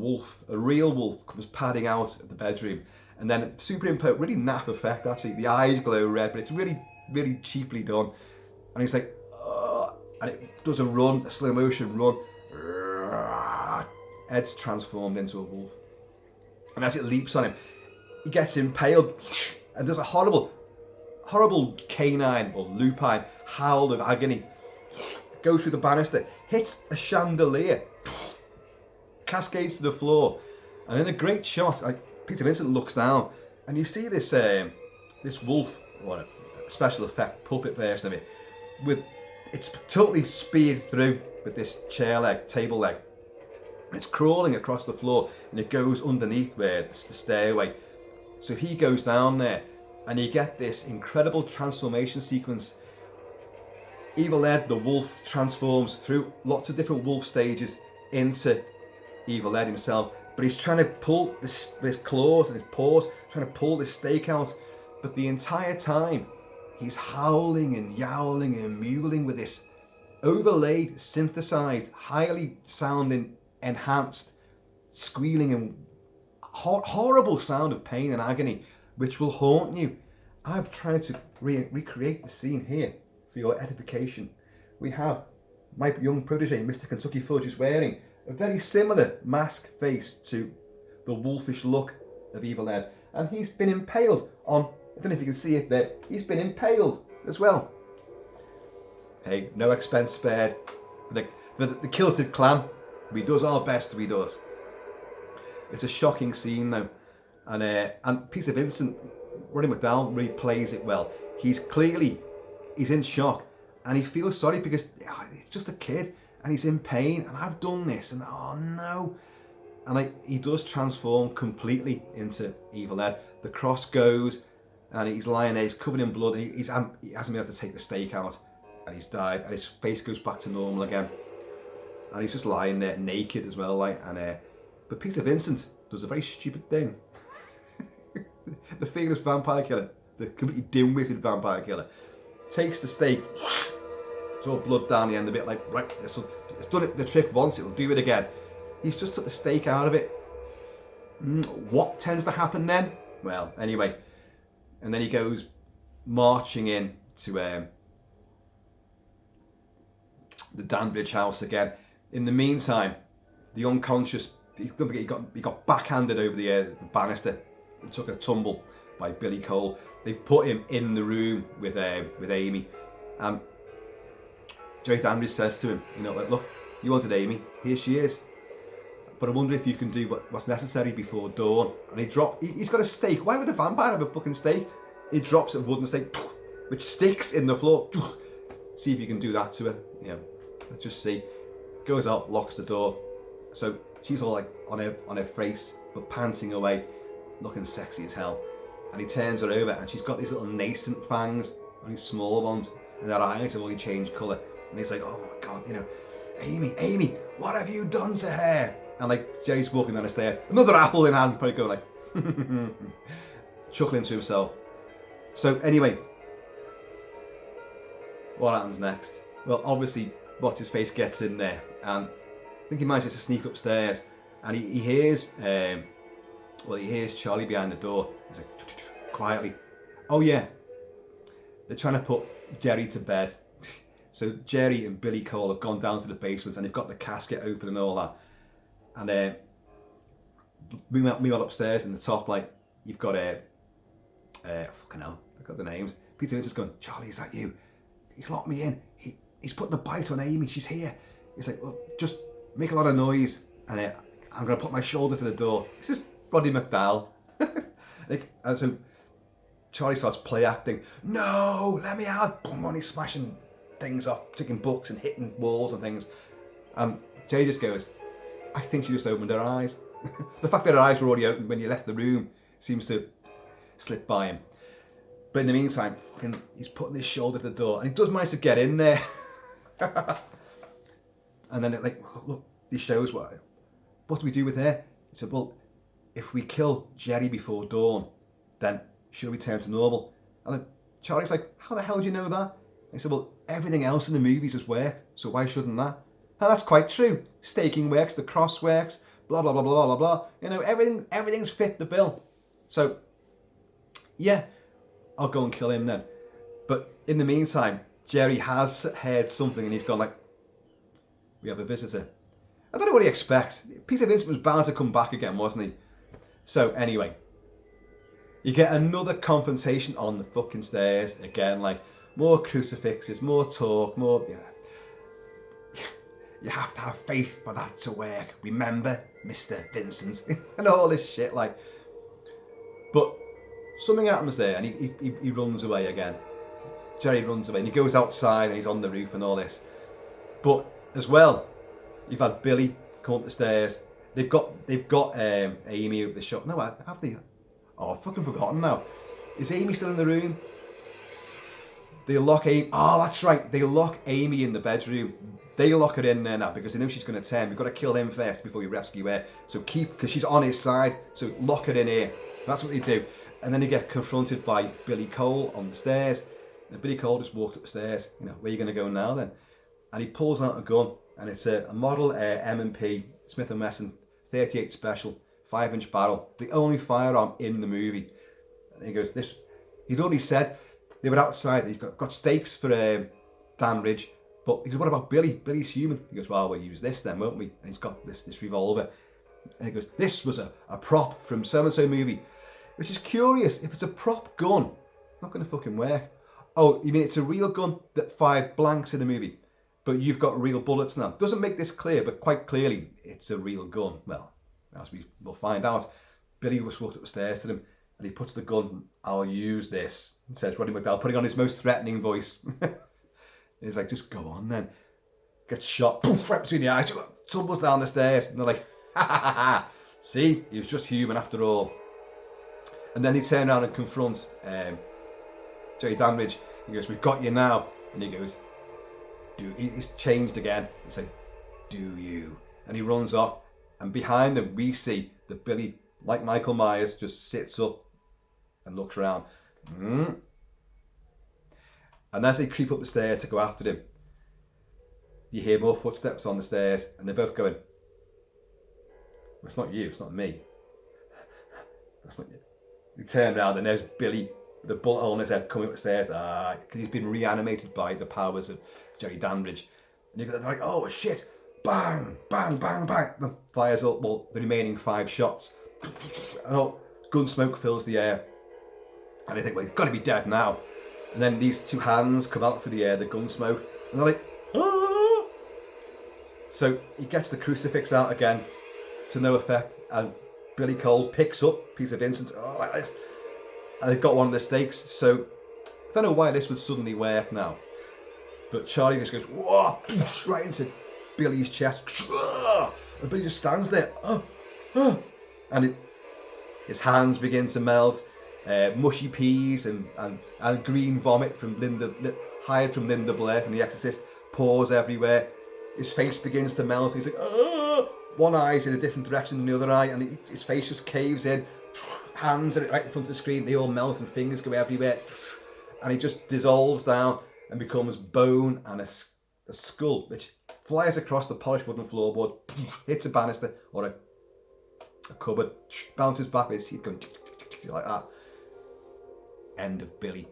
real wolf, comes padding out of the bedroom. And then superimposed, really naff effect actually, the eyes glow red, but it's really, really cheaply done. And he's like, and it does a slow motion run. Ed's transformed into a wolf. And as it leaps on him, he gets impaled and does a horrible canine or lupine howl of agony. Goes through the banister, hits a chandelier, cascades to the floor, and in a great shot, like, Peter Vincent looks down, and you see this this wolf, or a special effect puppet version of it, with it's totally speared through with this table leg. It's crawling across the floor, and it goes underneath where the stairway. So he goes down there, and you get this incredible transformation sequence. Evil Ed, the wolf, transforms through lots of different wolf stages into Evil Ed himself. But he's trying to pull this with his claws and his paws, trying to pull this steak out. But the entire time, he's howling and yowling and mewling with this overlaid, synthesized, highly sounding, enhanced, squealing and horrible sound of pain and agony, which will haunt you. I've tried to recreate the scene here for your edification. We have my young protege, Mr. Kentucky Fudge, is wearing a very similar mask face to the wolfish look of Evil Ed. And he's been impaled on, I don't know if you can see it there, he's been impaled as well. Hey, no expense spared. The Kilted clan, we does our best, we does. It's a shocking scene though. And Peter Vincent, Roddy McDowell, really plays it well. He's in shock. And he feels sorry because it's just a kid and he's in pain and I've done this and oh no. And he does transform completely into Evil Ed. The cross goes and he's lying there, he's covered in blood, and he hasn't been able to take the stake out and he's died and his face goes back to normal again. And he's just lying there naked as well, but Peter Vincent does a very stupid thing. The famous vampire killer, the completely dim-witted vampire killer, takes the stake, it's all blood down the end of it, like, right, it's done it the trick once, it'll do it again. He's just took the stake out of it. What tends to happen then? Well, anyway, and then he goes marching in to the Danbridge house again. In the meantime, the unconscious, he got backhanded over the banister and took a tumble by Billy Cole. They've put him in the room with Amy. Jerry Danbridge says to him, look, you wanted Amy, here she is. But I wonder if you can do what's necessary before dawn. And he's got a stake. Why would a vampire have a fucking stake? He drops a wooden stake, which sticks in the floor. See if you can do that to her. Let's just see. Goes out, locks the door. So she's all like on her face, but panting away, looking sexy as hell. And he turns her over and she's got these little nascent fangs, only small ones, and her eyes have only changed colour. And he's like, oh my God, Amy, what have you done to her? And Jerry's walking down the stairs, another apple in hand, probably going chuckling to himself. So anyway, what happens next? Well, obviously, what's his face gets in there, and I think he manages to sneak upstairs, and he hears, he hears Charlie behind the door. He's like, quietly, oh yeah, they're trying to put Jerry to bed. So Jerry and Billy Cole have gone down to the basement, and they've got the casket open and all that. And meanwhile upstairs in the top, you've got fucking hell, I've got the names. Peter Vincent's going, Charlie, is that you? He's locked me in. He's putting a bite on Amy. She's here. He's like, well, just make a lot of noise, and I'm going to put my shoulder to the door. This is Roddy McDowell. And so Charlie starts play acting. No, let me out. Boom, and he's smashing things off, taking books and hitting walls and things. And Jay just goes, I think she just opened her eyes. The fact that her eyes were already open when you left the room seems to slip by him. But in the meantime, he's putting his shoulder to the door, and he does manage to get in there. And then look, this shows what do we do with her? He said, well, if we kill Jerry before dawn, then she'll return to normal. And then Charlie's like, how the hell do you know that? And he said, well, everything else in the movies has worked, so why shouldn't that? And that's quite true. Staking works, the cross works, blah, blah, blah, blah, blah, blah. Everything's fit the bill. So, yeah, I'll go and kill him then. But in the meantime, Jerry has heard something and he's gone we have a visitor. I don't know what he expects. Peter Vincent was bound to come back again, wasn't he? So anyway, you get another confrontation on the fucking stairs again, more crucifixes, more talk, more, you have to have faith for that to work. Remember, Mr. Vincent, and all this shit, But something happens there, and he runs away again. Jerry runs away, and he goes outside, and he's on the roof and all this. But as well, you've had Billy come up the stairs. They've got Amy over the shop. No, have they? Oh, I've fucking forgotten now. Is Amy still in the room? They lock Amy. Oh, that's right. They lock Amy in the bedroom. They lock her in there now because they know she's going to turn. We've got to kill him first before we rescue her. So because she's on his side. So lock her in here. That's what they do. And then they get confronted by Billy Cole on the stairs. And Billy Cole just walked up the stairs. Where are you going to go now then? And he pulls out a gun. And it's a model M&P Smith & Wesson 38 Special 5-inch barrel. The only firearm in the movie. And he goes, he'd already said they were outside. He's got stakes for Danbridge. But he goes, what about Billy? Billy's human. He goes, well, we'll use this then, won't we? And he's got this revolver. And he goes, this was a prop from so-and-so movie. Which is curious. If it's a prop gun, it's not going to fucking work. Oh, you mean it's a real gun that fired blanks in the movie? But you've got real bullets now. Doesn't make this clear, but quite clearly it's a real gun. Well, as we will find out, Billy was walked up the stairs to him and he puts the gun, I'll use this, says Roddy McDowell, putting on his most threatening voice. He's like, just go on then. Gets shot, poof, right between the eyes, tumbles down the stairs. And they're like, ha ha ha ha. See, he was just human after all. And then he turned around and confronts Jerry Dandridge. He goes, we've got you now. And he goes, he's changed again. He's like, do you? And he runs off. And behind him, we see that Billy, like Michael Myers, just sits up and looks around. And as they creep up the stairs to go after him, you hear more footsteps on the stairs, and they're both going, it's not you, it's not me. That's not you. They turn around and there's Billy, with a bullet hole in his head, coming up the stairs, because he's been reanimated by the powers of Jerry Dandridge. And you're like, oh shit, bang, bang, bang, bang. And fires up, well, the remaining 5 shots. And all gun smoke fills the air. And they think, well, he's got to be dead now. And then these 2 hands come out for the air, the gun smoke. And they're like, ah! So he gets the crucifix out again, to no effect. And Billy Cole picks up a piece of Vincent, like this. And they've got one of the stakes. So I don't know why this would suddenly work now. But Charlie just goes, whoa, right into Billy's chest. And Billy just stands there. And his hands begin to melt. Mushy peas and green vomit from hired from Linda Blair from The Exorcist pours everywhere. His face begins to melt. He's like, one eye's in a different direction than the other eye, and his face just caves in. Hands are right in front of the screen, they all melt and fingers go everywhere. And he just dissolves down and becomes bone and a skull, which flies across the polished wooden floorboard, hits a banister or a cupboard, bounces back with his teeth going like that. End of Billy.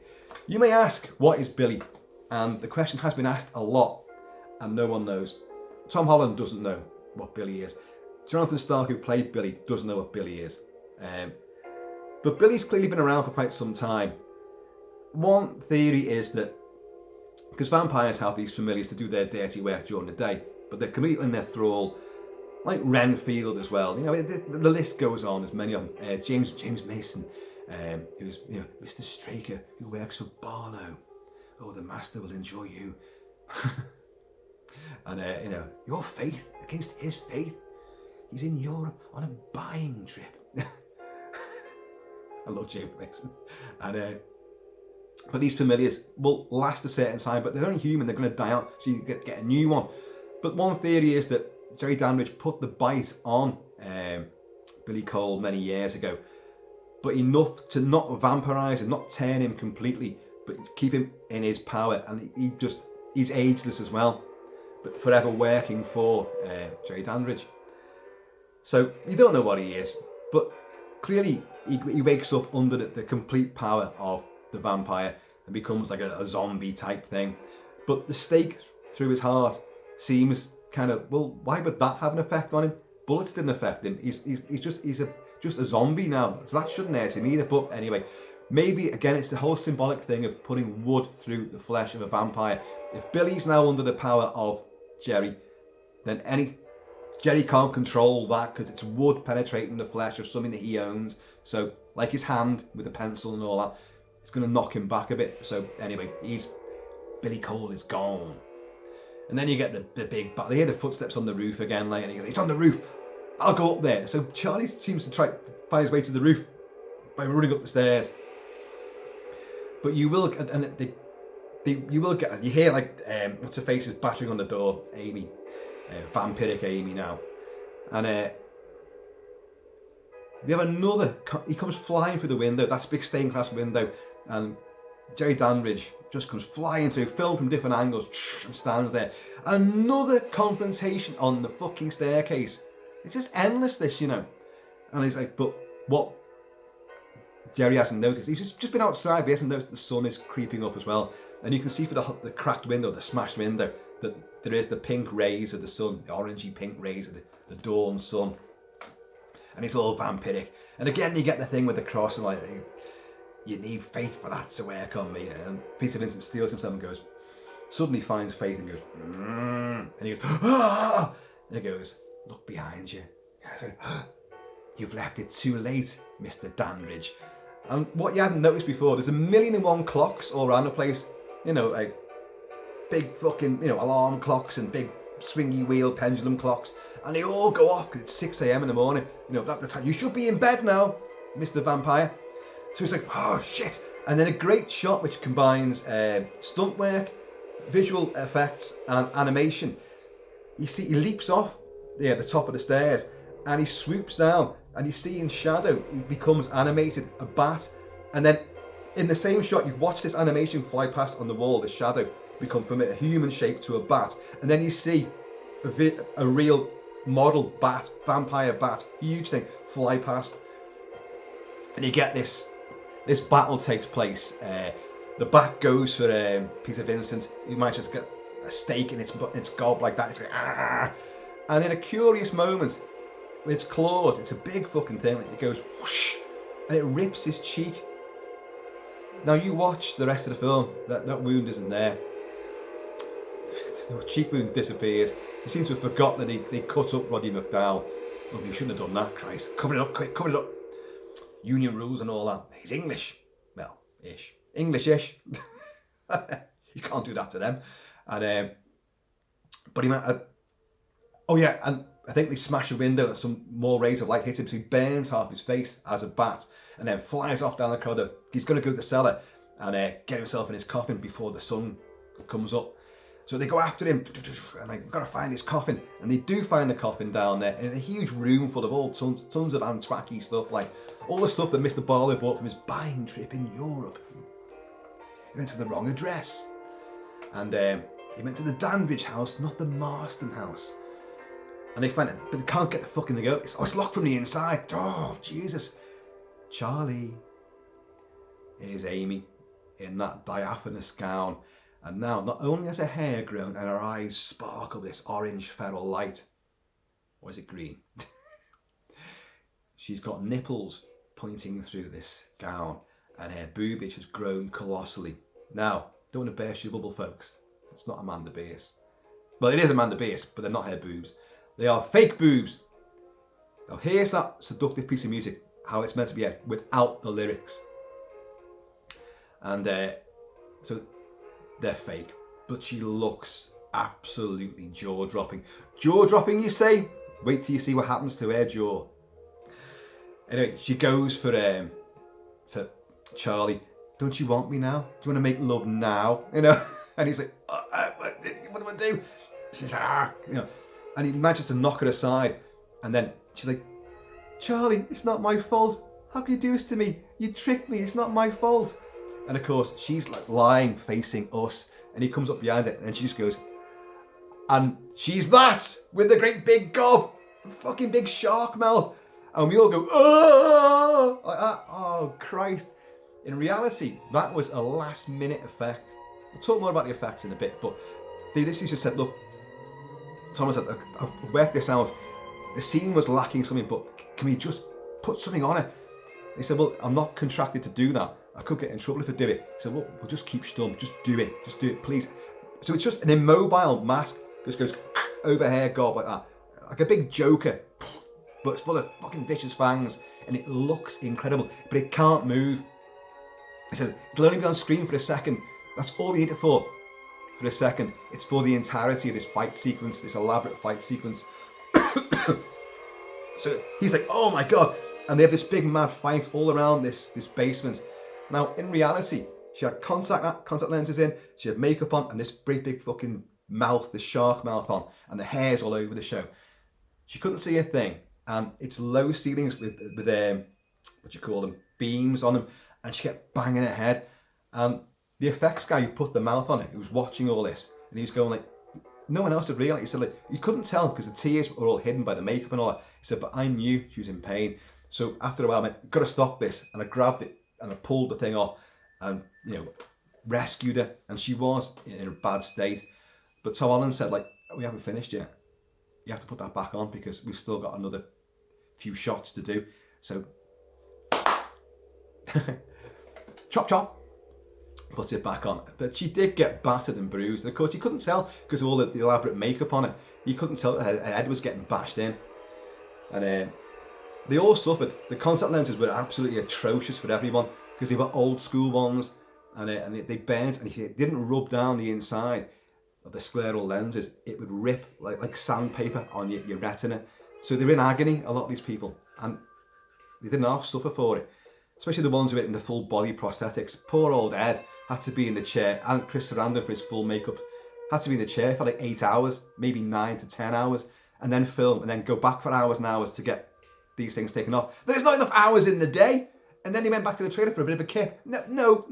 You may ask, what is Billy? And the question has been asked a lot, and no one knows. Tom Holland doesn't know what Billy is. Jonathan Stark, who played Billy, doesn't know what Billy is. But Billy's clearly been around for quite some time. One theory is that because vampires have these familiars to do their dirty work during the day, but they're completely in their thrall, like Renfield as well. You know, the list goes on. There's many of them. James Mason, who's Mr. Straker, who works for Barlow. Oh, the master will enjoy you. And your faith against his faith. He's in Europe on a buying trip. I love James Mason. And but these familiars will last a certain time, but they're only human. They're going to die out, so you get a new one. But one theory is that Jerry Dandridge put the bite on Billy Cole many years ago, but enough to not vampirize him, not turn him completely, but keep him in his power. And he's ageless as well, but forever working for Jerry Dandridge. So you don't know what he is, but clearly he wakes up under the complete power of the vampire and becomes like a zombie type thing. But the stake through his heart seems kind of, well, why would that have an effect on him? Bullets didn't affect him. He's just a zombie now, so that shouldn't hurt him either. But anyway, maybe again it's the whole symbolic thing of putting wood through the flesh of a vampire. If Billy's now under the power of Jerry, then Jerry can't control that because it's wood penetrating the flesh of something that he owns. So like his hand with a pencil and all that, it's going to knock him back a bit. So anyway, Billy Cole is gone. And then you get the big battle. They hear the footsteps on the roof again, like, and he goes, "It's on the roof. I'll go up there." So Charlie seems to try to find his way to the roof by running up the stairs. But you will, and you will get. You hear like what's her face is battering on the door, Amy, vampiric Amy now, and they have another. He comes flying through the window. That's a big stained glass window, and Jerry Dandridge just comes flying through, filmed from different angles, and stands there. Another confrontation on the fucking staircase. It's just endless, this, And he's like, but what Jerry hasn't noticed. He's just been outside, but he hasn't noticed the sun is creeping up as well. And you can see through the cracked window, the smashed window, that there is the pink rays of the sun, the orangey pink rays of the dawn sun. And it's all vampiric. And again, you get the thing with the cross and like, you need faith for that to work on me. And Peter Vincent steals himself and goes, suddenly finds faith and goes, and he goes, ah! And he goes, look behind you. You've left it too late, Mr. Dandridge. And what you hadn't noticed before, there's 1,000,001 clocks all around the place. You know, like big fucking, you know, alarm clocks and big swingy wheel pendulum clocks. And they all go off because it's 6 a.m. in the morning. You know, that's the time. You should be in bed now, Mr. Vampire. So he's like, oh shit. And then a great shot which combines stunt work, visual effects and animation. You see, he leaps off the top of the stairs and he swoops down, and you see in shadow he becomes animated, a bat. And then in the same shot you watch this animation fly past on the wall, the shadow become from a human shape to a bat, and then you see a real model bat, vampire bat, huge thing, fly past, and you get this battle takes place. The bat goes for Peter Vincent. He manages to get a stake in its gob like that. It's like, ah! And in a curious moment, with its claws, it's a big fucking thing. It goes whoosh, and it rips his cheek. Now you watch the rest of the film. That wound isn't there. The cheek wound disappears. He seems to have forgotten that they cut up Roddy McDowell. Oh, you shouldn't have done that, Christ. Cover it up, quick, cover it up. Union rules and all that. He's English. Well, ish. English-ish. You can't do that to them. And but he might. Oh yeah, and I think they smash a window and some more rays of light hit him, so he burns half his face as a bat, and then flies off down the corridor. He's going to go to the cellar and get himself in his coffin before the sun comes up. So they go after him, and like, we've got to find his coffin. And they do find the coffin down there in a huge room full of all tons of Antwacky stuff, like all the stuff that Mr. Barlow bought from his buying trip in Europe. He went to the wrong address. And he went to the Dandridge house, not the Marston house. And they find it, but they can't get the fucking thing out. It's locked from the inside. Oh, Jesus. Charlie. Here's Amy in that diaphanous gown. And now, not only has her hair grown and her eyes sparkle this orange feral light, or is it green? She's got nipples pointing through this gown, and her boobage has grown colossally. Now, don't want to burst your bubble, folks. It's not Amanda Bearse. Well, it is Amanda Bearse, but they're not her boobs. They are fake boobs. Now, here's that seductive piece of music, how it's meant to be without the lyrics. And so they're fake, but she looks absolutely jaw-dropping. Jaw-dropping, you say? Wait till you see what happens to her jaw. Anyway, she goes for Charlie. Don't you want me now? Do you want to make love now? You know? And he's like, what do I do? She's like, you know. And he manages to knock her aside. And then she's like, Charlie, it's not my fault. How can you do this to me? You tricked me. It's not my fault. And of course, she's like lying, facing us. And he comes up behind it, and she just goes, and she's that with the great big gob, fucking big shark mouth. And we all go, oh, like that. Oh, Christ. In reality, that was a last minute effect. We'll talk more about the effects in a bit, but they literally just said, look, Thomas said, I've worked this out. The scene was lacking something, but can we just put something on it? They said, well, I'm not contracted to do that. I could get in trouble if I do it. He said, well, we'll just keep stum. Just do it, please. So it's just an immobile mask. Just goes over hair gob like that. Like a big Joker. But it's full of fucking vicious fangs. And it looks incredible. But it can't move. He said, it'll only be on screen for a second. That's all we need it for a second. It's for the entirety of this fight sequence, this elaborate fight sequence. So he's like, oh my God. And they have this big mad fight all around this basement. Now, in reality, she had contact lenses in, she had makeup on, and this great big fucking mouth, this shark mouth on, and the hair's all over the show. She couldn't see a thing, and it's low ceilings with what you call them, beams on them, and she kept banging her head. And the effects guy who put the mouth on it, who was watching all this, and he was going like, no one else had realised. He said, like, you couldn't tell because the tears were all hidden by the makeup and all that. He said, but I knew she was in pain. So after a while, I went, got to stop this. And I grabbed it and I pulled the thing off and, you know, rescued her. And she was in a bad state. But Tom Holland said, like, we haven't finished yet. You have to put that back on because we've still got another few shots to do. So, chop chop, puts it back on. But she did get battered and bruised. And of course, you couldn't tell because of all the elaborate makeup on it. You couldn't tell that her head was getting bashed in. And they all suffered. The contact lenses were absolutely atrocious for everyone because they were old school ones. And they bent, and if you didn't rub down the inside of the scleral lenses, it would rip like sandpaper on your retina. So they're in agony, a lot of these people, and they didn't half suffer for it, especially the ones who were in the full body prosthetics. Poor old Ed had to be in the chair, and Chris Sarandon for his full makeup had to be in the chair for like 8 hours, maybe 9 to 10 hours, and then film, and then go back for hours and hours to get these things taken off. There's not enough hours in the day. And then he went back to the trailer for a bit of a kip. No.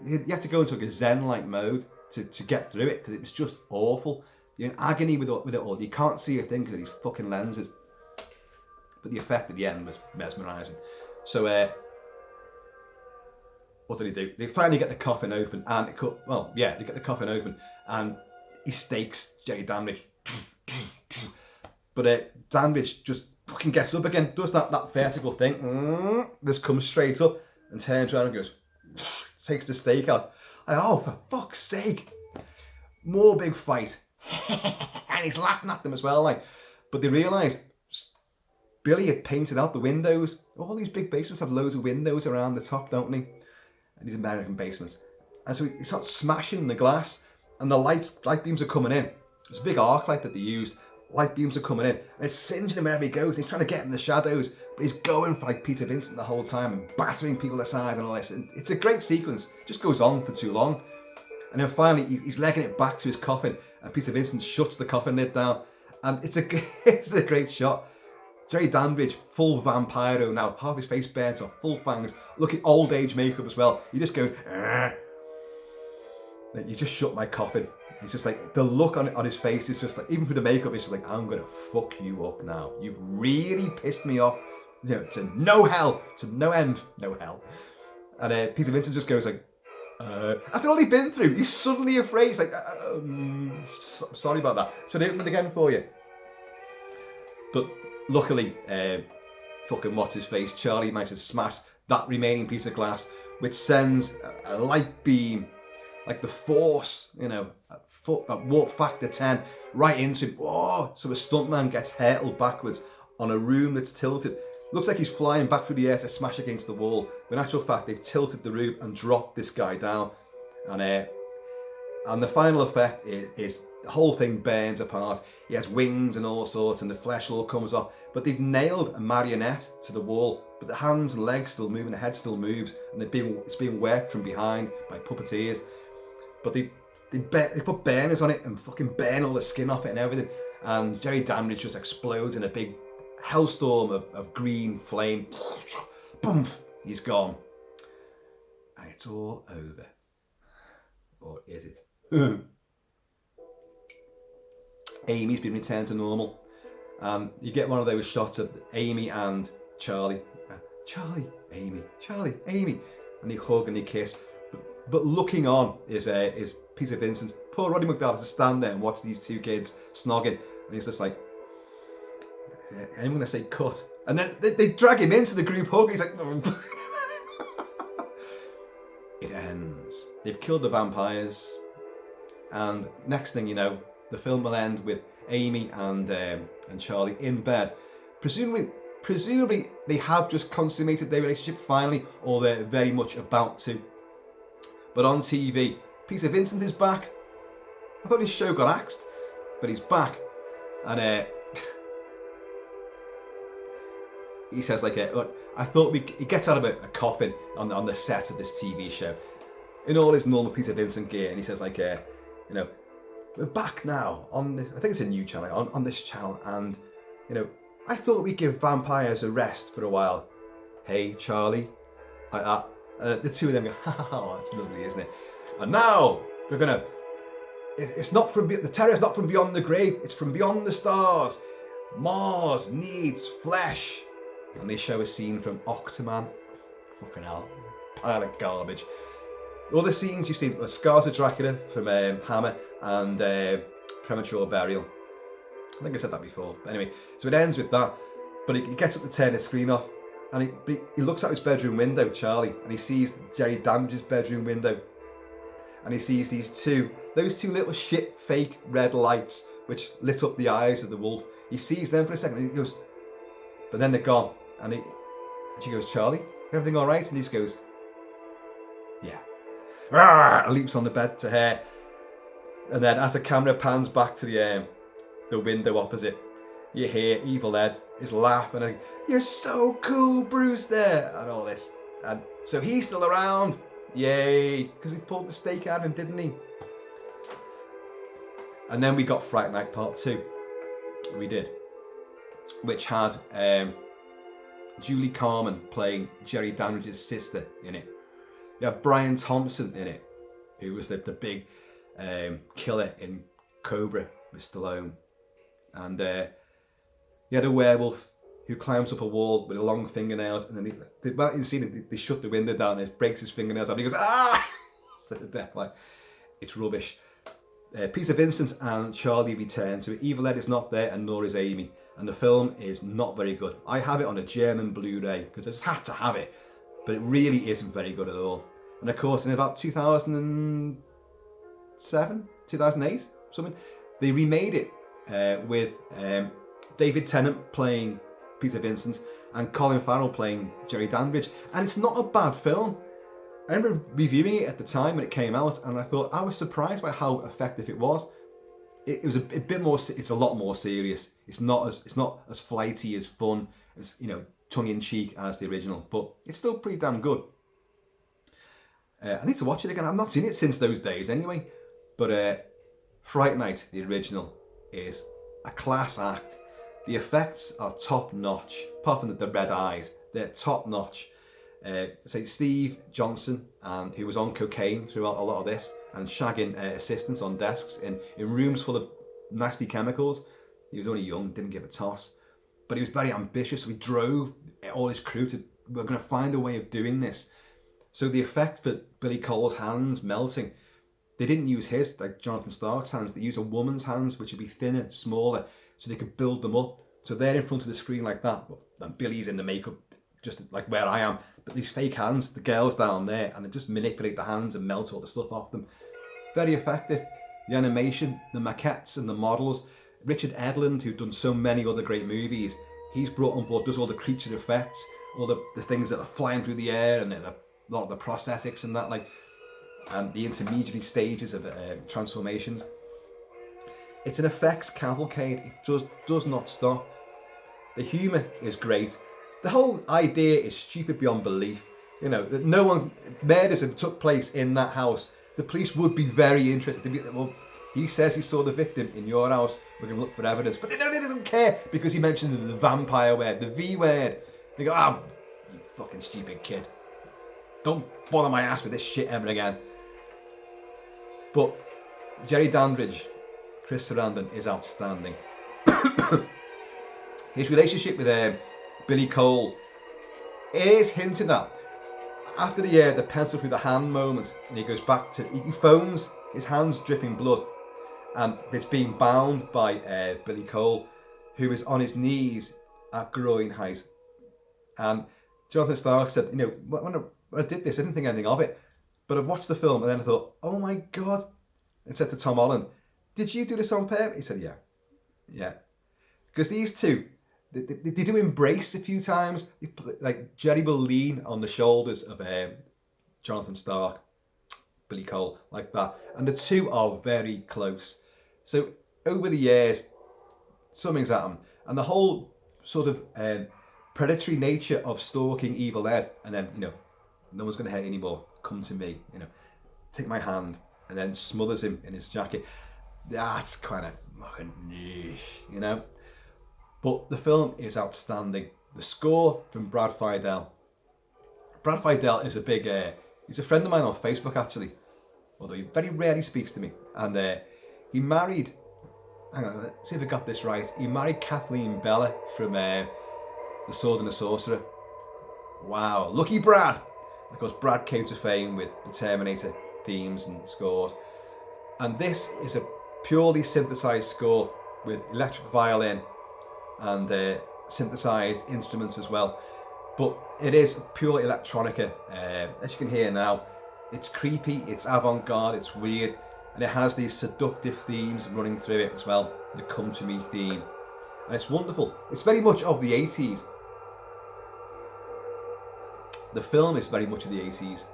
You have to go into like a Zen-like mode to get through it because it was just awful. You're in agony with it all. You can't see a thing because of these fucking lenses. But the effect at the end was mesmerising. So, what did he do? They finally get the coffin open, and they get the coffin open, and he stakes Jerry Danbridge. But Danbridge just fucking gets up again, does that vertical thing, just comes straight up and turns around and goes, takes the stake out. Oh, for fuck's sake. More big fight. And he's laughing at them as well, like. But they realise Billy had painted out the windows. All these big basements have loads of windows around the top, don't they? And these American basements. And so he starts smashing the glass, and the light beams are coming in. It's a big arc light that they used. Light beams are coming in, and it's singeing him wherever he goes. He's trying to get in the shadows, but he's going for like Peter Vincent the whole time and battering people aside and all this. And it's a great sequence. It just goes on for too long. And then finally, he's legging it back to his coffin, and Peter Vincent shuts the coffin lid down. And it's a great shot. Jerry Danbridge, full vampiro now, half his face burnt off, full fangs, looking old age makeup as well. He just goes, you just shut my coffin. He's just like, the look on his face is just like, even for the makeup, it's just like, I'm going to fuck you up now. You've really pissed me off. You know, to no hell, to no end, no hell. And Peter Vincent just goes like, after all he's been through, he's suddenly afraid. He's like, sorry about that. So they open it again for you. But luckily, fucking what's his face, Charlie managed to smash that remaining piece of glass, which sends a light beam, like the Force, you know, that warp factor 10 right into him. Whoa! So a stuntman gets hurtled backwards on a room that's tilted. Looks like he's flying back through the air to smash against the wall. But in actual fact, they've tilted the room and dropped this guy down. And the final effect is the whole thing burns apart. He has wings and all sorts, and the flesh all comes off. But they've nailed a marionette to the wall. But the hands and legs still move, and the head still moves, and it's being worked from behind by puppeteers. But they put burners on it and fucking burn all the skin off it and everything. And Jerry Danbridge just explodes in a big hellstorm of green flame. Boom! He's gone. And it's all over. Or is it? Amy's been returned to normal. You get one of those shots of Amy and Charlie. Charlie, Amy, Charlie, Amy. And they hug and they kiss. But looking on is Peter Vincent. Poor Roddy McDowell has to stand there and watch these two kids snogging. And he's just like, I'm going to say cut. And then they drag him into the group hug. He's like, It ends. They've killed the vampires. And next thing you know, the film will end with Amy and Charlie in bed. Presumably they have just consummated their relationship finally, or they're very much about to. But on TV, Peter Vincent is back. I thought his show got axed, but he's back. And he says like, look, I thought he gets out of a coffin on the set of this TV show in all his normal Peter Vincent gear, and he says like, you know, we're back now on this, I think it's a new channel, on this channel, and you know, I thought we'd give vampires a rest for a while. Hey Charlie, like that. The two of them go, oh, that's lovely, isn't it? And now we're gonna. It's not from the terror's not from beyond the grave. It's from beyond the stars. Mars needs flesh. And they show a scene from Octoman. fucking hell, pile of garbage. All the scenes you see, Scars of Dracula from Hammer and Premature Burial. I think I said that before. Anyway, so it ends with that, but he gets up to turn the screen off, and he looks out his bedroom window, Charlie, and he sees Jerry Damage's bedroom window, and he sees those two little shit fake red lights which lit up the eyes of the wolf. He sees them for a second, and he goes, but then they're gone, and she goes, Charlie, everything all right? And he just goes, yeah. And leaps on the bed to her, and then as the camera pans back to the window opposite, you hear Evil Ed is laughing and you're so cool, Bruce, there, and all this. And so he's still around, yay, because he pulled the stake out of him, didn't he? And then we got Fright Night Part 2. We did, which had Julie Carmen playing Jerry Damage's sister in it. You have Brian Thompson in it, who was the big killer in Cobra with Stallone. And you had a werewolf who climbs up a wall with long fingernails, and then they shut the window down and it breaks his fingernails out and he goes, ah! Instead of death, like, it's rubbish. Peter Vincent and Charlie return, so Evil Ed is not there and nor is Amy, and the film is not very good. I have it on a German Blu-ray because I just had to have it, but it really isn't very good at all. And of course in about 2007, 2008, something, they remade it with David Tennant playing Peter Vincent and Colin Farrell playing Jerry Dandridge, and it's not a bad film. I remember reviewing it at the time when it came out, and I thought I was surprised by how effective it was. It was a bit more. It's a lot more serious. It's not as flighty, as fun, as tongue in cheek as the original, but it's still pretty damn good. I need to watch it again. I've not seen it since those days anyway. But Fright Night, the original, is a class act. The effects are top notch, apart from the red eyes. They're top notch. Steve Johnson, who was on cocaine throughout a lot of this, and shagging assistants on desks in rooms full of nasty chemicals. He was only young, didn't give a toss, but he was very ambitious. So he drove all his crew to, we're going to find a way of doing this. So the effect for Billy Cole's hands melting, they didn't use his, like Jonathan Stark's hands. They used a woman's hands, which would be thinner, smaller, so they could build them up. So they're in front of the screen like that, and Billy's in the makeup, just like where I am. But these fake hands, the girls down there, and they just manipulate the hands and melt all the stuff off them. Very effective. The animation, the maquettes and the models. Richard Edlund, who'd done so many other great movies, he's brought on board, does all the creature effects, all the things that are flying through the air, and a lot of the prosthetics and that, like, and the intermediary stages of transformations. It's an effects cavalcade. It does not stop. The humour is great. The whole idea is stupid beyond belief. That no one, murders that took place in that house, the police would be very interested. They'd be, well, he says he saw the victim in your house, we're going to look for evidence. But they don't care because he mentioned the vampire word, the V word. They go, you fucking stupid kid. Don't bother my ass with this shit ever again. But Jerry Dandridge, Chris Sarandon, is outstanding. His relationship with Billy Cole is hinted at after the pencil through the hand moment, and he goes back to, he phones, his hands dripping blood, and it's being bound by Billy Cole, who is on his knees at groin height. And Jonathan Stark said, when I did this, I didn't think anything of it, but I watched the film and then I thought, oh my God, and said to Tom Holland, did you do this on purpose? He said, yeah. Because these two, they do embrace a few times. Like Jerry will lean on the shoulders of Jonathan Stark, Billy Cole, like that. And the two are very close. So over the years, something's happened. And the whole sort of predatory nature of stalking Evil Ed, and then, no one's going to hurt you anymore. Come to me, take my hand, and then smothers him in his jacket. That's kind of fucking, But the film is outstanding. The score from Brad Fiedel. Brad Fiedel is he's a friend of mine on Facebook actually, although he very rarely speaks to me. And he married, hang on, let's see if I got this right. He married Kathleen Bella from The Sword and the Sorcerer. Wow, lucky Brad. Of course, Brad came to fame with the Terminator themes and scores. And this is a purely synthesized score with electric violin and synthesized instruments as well. But it is purely electronica. As you can hear now, it's creepy, it's avant-garde, it's weird, and it has these seductive themes running through it as well. The Come To Me theme. And it's wonderful. It's very much of the 80s. The film is very much of the 80s.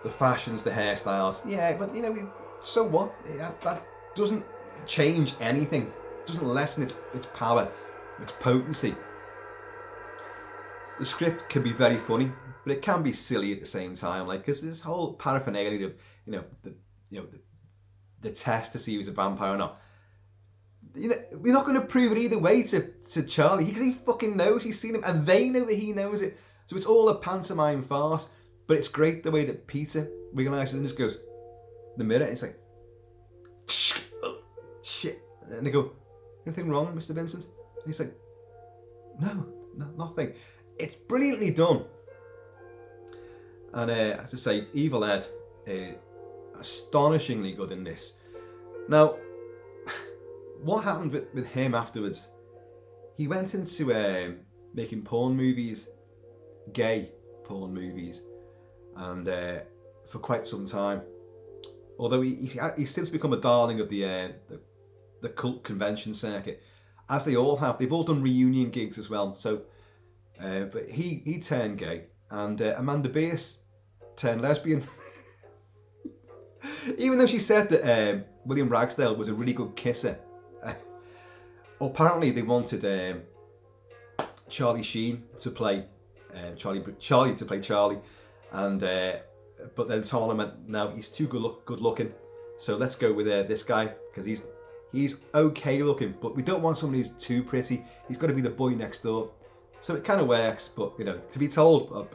The fashions, the hairstyles. Yeah, but you know, so what? That doesn't change anything. It doesn't lessen its power, its potency. The script can be very funny, but it can be silly at the same time. Like, because this whole paraphernalia of, the test to see if he's a vampire or not. You know, we're not going to prove it either way to Charlie, because he fucking knows, he's seen him, and they know that he knows it. So it's all a pantomime farce. But it's great the way that Peter realises and just goes, the mirror, and it's like, oh, shit. And they go, anything wrong, Mr. Vincent? And he's like, no, nothing. It's brilliantly done. And as I say, Evil Ed, astonishingly good in this. Now, what happened with him afterwards? He went into making porn movies, gay porn movies, and for quite some time. Although he's since become a darling of the cult convention circuit, as they all have. They've all done reunion gigs as well. So, but he turned gay, and Amanda Bearse turned lesbian. Even though she said that William Ragsdale was a really good kisser. Apparently they wanted Charlie Sheen to play Charlie to play Charlie, and but then Tom went, no, he's too good looking, so let's go with this guy, because he's okay looking, but we don't want somebody who's too pretty. He's got to be the boy next door. So it kind of works, but you know, to be told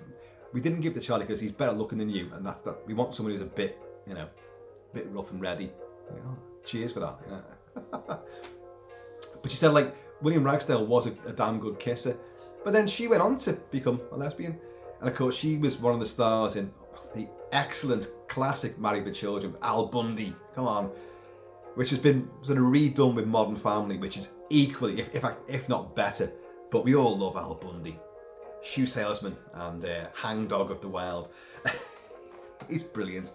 we didn't give to Charlie because he's better looking than you, and that we want somebody who's a bit, a bit rough and ready. Oh, cheers for that. Yeah. But she said, like, William Ragsdale was a damn good kisser, but then she went on to become a lesbian, and of course she was one of the stars in the excellent classic Married with Children, Al Bundy. Come on, which has been sort of redone with Modern Family, which is equally, if not better. But we all love Al Bundy, shoe salesman and hangdog of the wild. He's brilliant.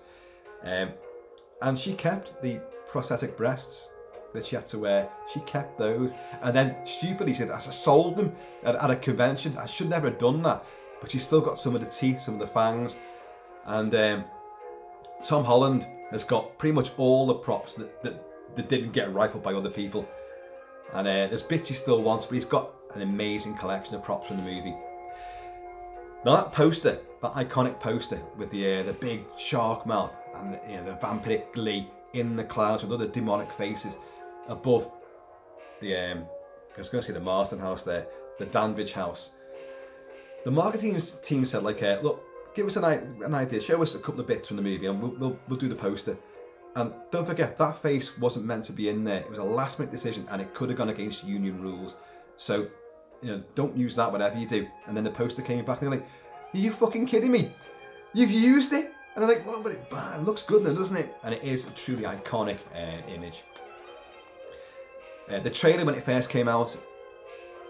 And she kept the prosthetic breasts that she had to wear. She kept those, and then stupidly said, I sold them at a convention. I should never have done that. But she's still got some of the teeth, some of the fangs. And Tom Holland has got pretty much all the props that didn't get rifled by other people. And there's bits he still wants, but he's got an amazing collection of props from the movie. Now that poster, that iconic poster with the big shark mouth and the vampiric glee in the clouds with other demonic faces above the I was going to say the Marston house there, the Danbridge house. The marketing team said, like, look, give us an idea, show us a couple of bits from the movie, and we'll do the poster. And don't forget, that face wasn't meant to be in there. It was a last minute decision, and it could have gone against union rules. So, don't use that whatever you do. And then the poster came back, and they're like, are you fucking kidding me? You've used it? And they're like, well, but it looks good then, doesn't it? And it is a truly iconic image. The trailer, when it first came out,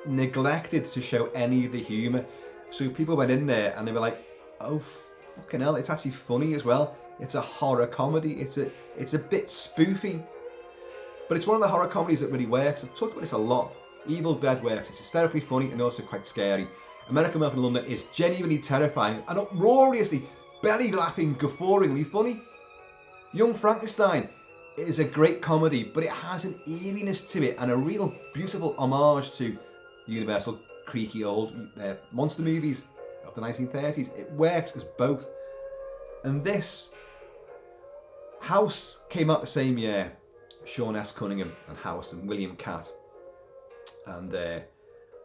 neglected to show any of the humour. So people went in there and they were like, oh fucking hell, it's actually funny as well. It's a horror comedy. It's a bit spoofy, but it's one of the horror comedies that really works. I've talked about this a lot. Evil Dead works. It's hysterically funny and also quite scary. American Werewolf in London is genuinely terrifying and uproariously, belly laughing, guffawingly funny. Young Frankenstein is a great comedy, but it has an eeriness to it and a real beautiful homage to the Universal creaky old monster movies of the 1930s. It works as both. And this House came out the same year. Sean S. Cunningham and House and William Catt. And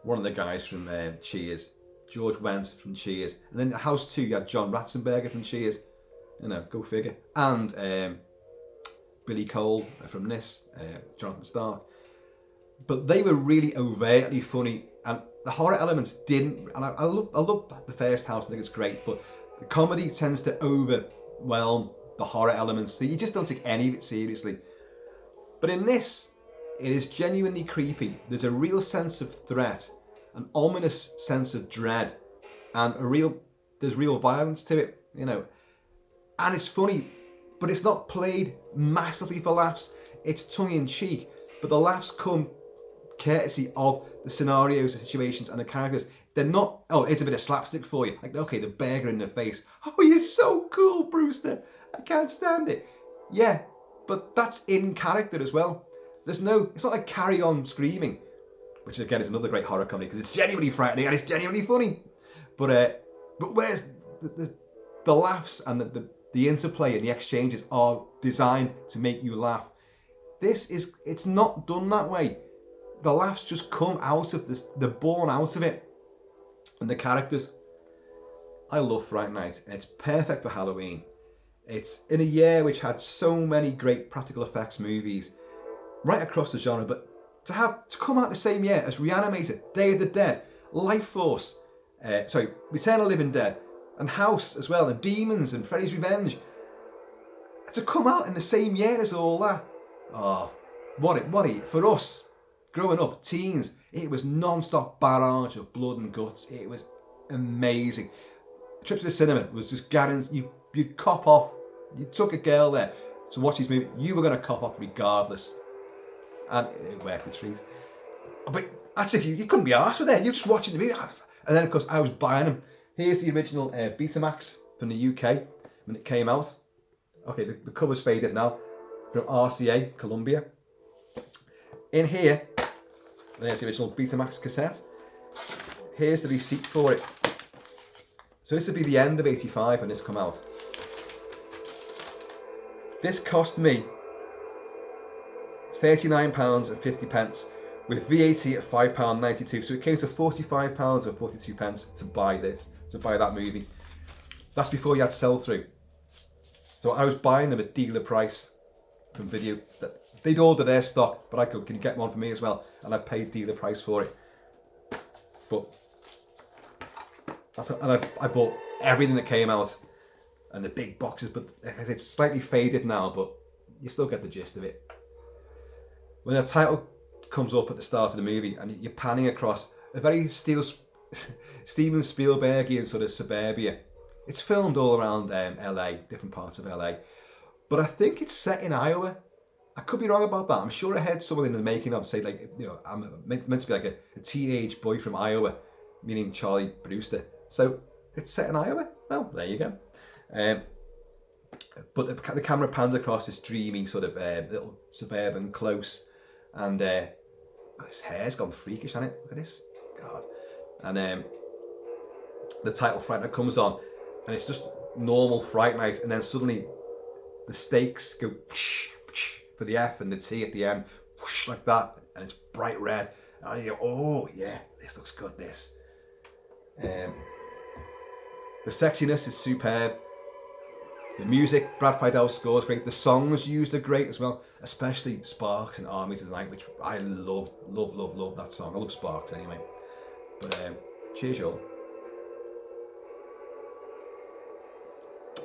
one of the guys from Cheers, George Wendt from Cheers. And then House 2, you had John Ratzenberger from Cheers. Go figure. And Billy Cole from this, Jonathan Stark. But they were really overtly funny And the horror elements didn't, and I love the first house, I think it's great, but the comedy tends to overwhelm the horror elements, so you just don't take any of it seriously. But in this, it is genuinely creepy. There's a real sense of threat, an ominous sense of dread, and there's real violence to it, you know. And it's funny, but it's not played massively for laughs. It's tongue-in-cheek, but the laughs come courtesy of the scenarios, the situations, and the characters. They're not, oh, it's a bit of slapstick for you. Like, okay, the burger in the face. Oh, you're so cool, Brewster. I can't stand it. Yeah, but that's in character as well. It's not like Carry On Screaming, which again is another great horror comedy because it's genuinely frightening and it's genuinely funny. But whereas the laughs and the interplay and the exchanges are designed to make you laugh, it's not done that way. The laughs just come out of this, they're born out of it. And the characters, I love Fright Night, and it's perfect for Halloween. It's in a year which had so many great practical effects movies right across the genre, but to come out the same year as Reanimator, Day of the Dead, Life Force, Return of the Living Dead, and House as well, and Demons and Freddy's Revenge, to come out in the same year as all that, for us, growing up, teens, it was non-stop barrage of blood and guts. It was amazing. The trip to the cinema was just guaranteed. You'd cop off. You took a girl there to watch these movies. You were going to cop off regardless. And it worked the treat. But actually, you couldn't be arsed with it. You're just watching the movie. And then, of course, I was buying them. Here's the original Betamax from the UK when it came out. Okay, the cover's faded now. From RCA, Columbia. In here, there's the original Betamax cassette. Here's the receipt for it. So this would be the end of '85 when this come out. This cost me £39.50 with VAT at £5.92. So it came to £45.42 to buy that movie. That's before you had sell-through. So I was buying them at dealer price from video. They'd order their stock, but I could, can you get one for me as well? And I paid dealer price for it. But I bought everything that came out and the big boxes, but it's slightly faded now, but you still get the gist of it. When the title comes up at the start of the movie and you're panning across a very Steven Spielbergian sort of suburbia. It's filmed all around LA, different parts of LA, but I think it's set in Iowa. I could be wrong about that. I'm sure I heard someone in the making of say, like, you know, I'm meant to be like a teenage boy from Iowa, meaning Charlie Brewster. So it's set in Iowa. Well, there you go. But the camera pans across this dreamy sort of little suburban close, and his hair's gone freakish, hasn't it? Look at this, God. And the title Fright Night comes on, and it's just normal Fright Night, and then suddenly the stakes go for the F and the T at the end, whoosh, like that, and it's bright red. And you go, oh yeah, this looks good. This. The sexiness is superb. The music, Brad Fiedel score is great. The songs used are great as well, especially Sparks and Armies of the Night, which I love that song. I love Sparks anyway. But cheers, y'all.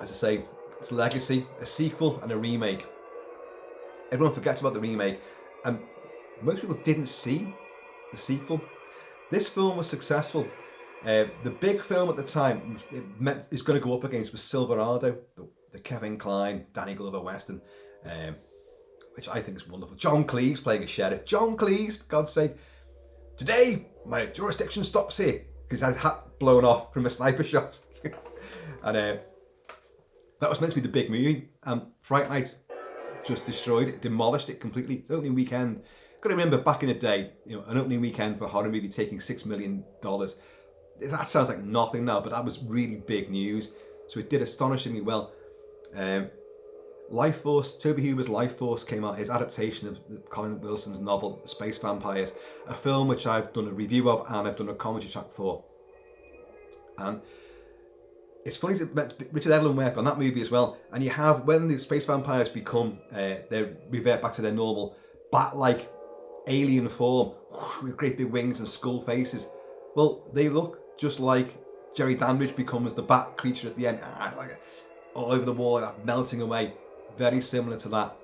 As I say, it's a legacy, a sequel and a remake. Everyone forgets about the remake, and most people didn't see the sequel. This film was successful. The big film at the time it's going to go up against was Silverado, the Kevin Kline, Danny Glover Western, which I think is wonderful. John Cleese playing a sheriff. John Cleese, for God's sake. Today, my jurisdiction stops here, because I had his hat blown off from a sniper shot. And that was meant to be the big movie, and Fright Night just destroyed it, demolished it completely. It's opening weekend. Got to remember, back in the day, you know, an opening weekend for a horror movie taking $6 million. That sounds like nothing now, but that was really big news. So it did astonishingly well. Life Force, Toby Hooper's Life Force came out, his adaptation of Colin Wilson's novel, Space Vampires, a film which I've done a review of and I've done a commentary track for. And it's funny that Richard Edlund worked on that movie as well. And you have, when the space vampires become, they revert back to their normal bat-like alien form with great big wings and skull faces. Well, they look just like Jerry Danbridge becomes the bat creature at the end, like all over the wall, like melting away. Very similar to that.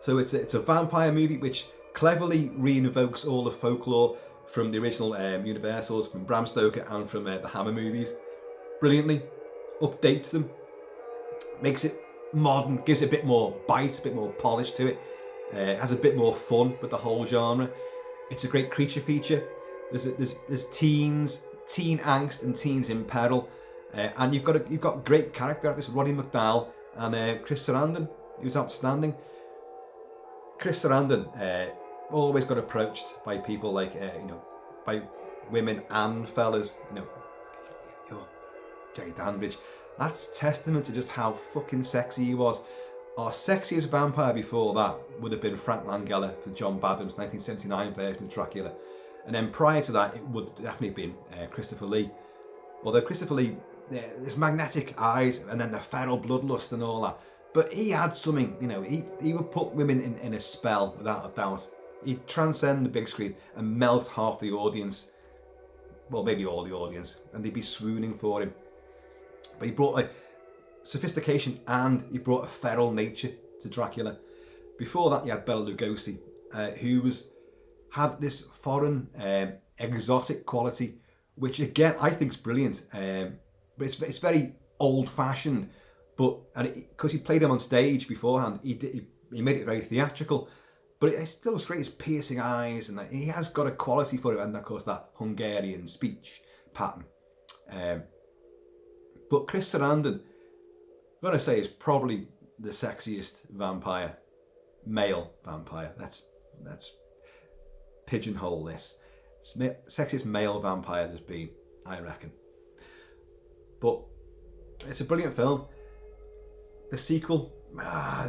So it's a vampire movie which cleverly reinvokes all the folklore from the original Universals, from Bram Stoker and from the Hammer movies. Brilliantly updates them, makes it modern, gives it a bit more bite, a bit more polish to it. Has a bit more fun with the whole genre. It's a great creature feature. There's teen angst and teens in peril, and you've got great character actors, Roddy McDowell and Chris Sarandon. He was outstanding. Chris Sarandon always got approached by people like by women and fellas. You're Jerry Danbridge. That's testament to just how fucking sexy he was. Our sexiest vampire before that would have been Frank Langella for John Badham's 1979 version of Dracula. And then prior to that, it would definitely have been Christopher Lee. Although Christopher Lee, his magnetic eyes and then the feral bloodlust and all that. But he had something, he would put women in a spell without a doubt. He'd transcend the big screen and melt half the audience. Well, maybe all the audience. And they'd be swooning for him. But he brought a sophistication and he brought a feral nature to Dracula. Before that, you had Bela Lugosi, who had this foreign, exotic quality, which again I think is brilliant. But it's very old-fashioned. But because he played him on stage beforehand, he made it very theatrical. But it still was great. His piercing eyes, and he has got a quality for it, and of course that Hungarian speech pattern. But Chris Sarandon, I'm going to say, is probably the sexiest vampire, male vampire. Let's pigeonhole this. Sexiest male vampire there's been, I reckon. But it's a brilliant film. The sequel,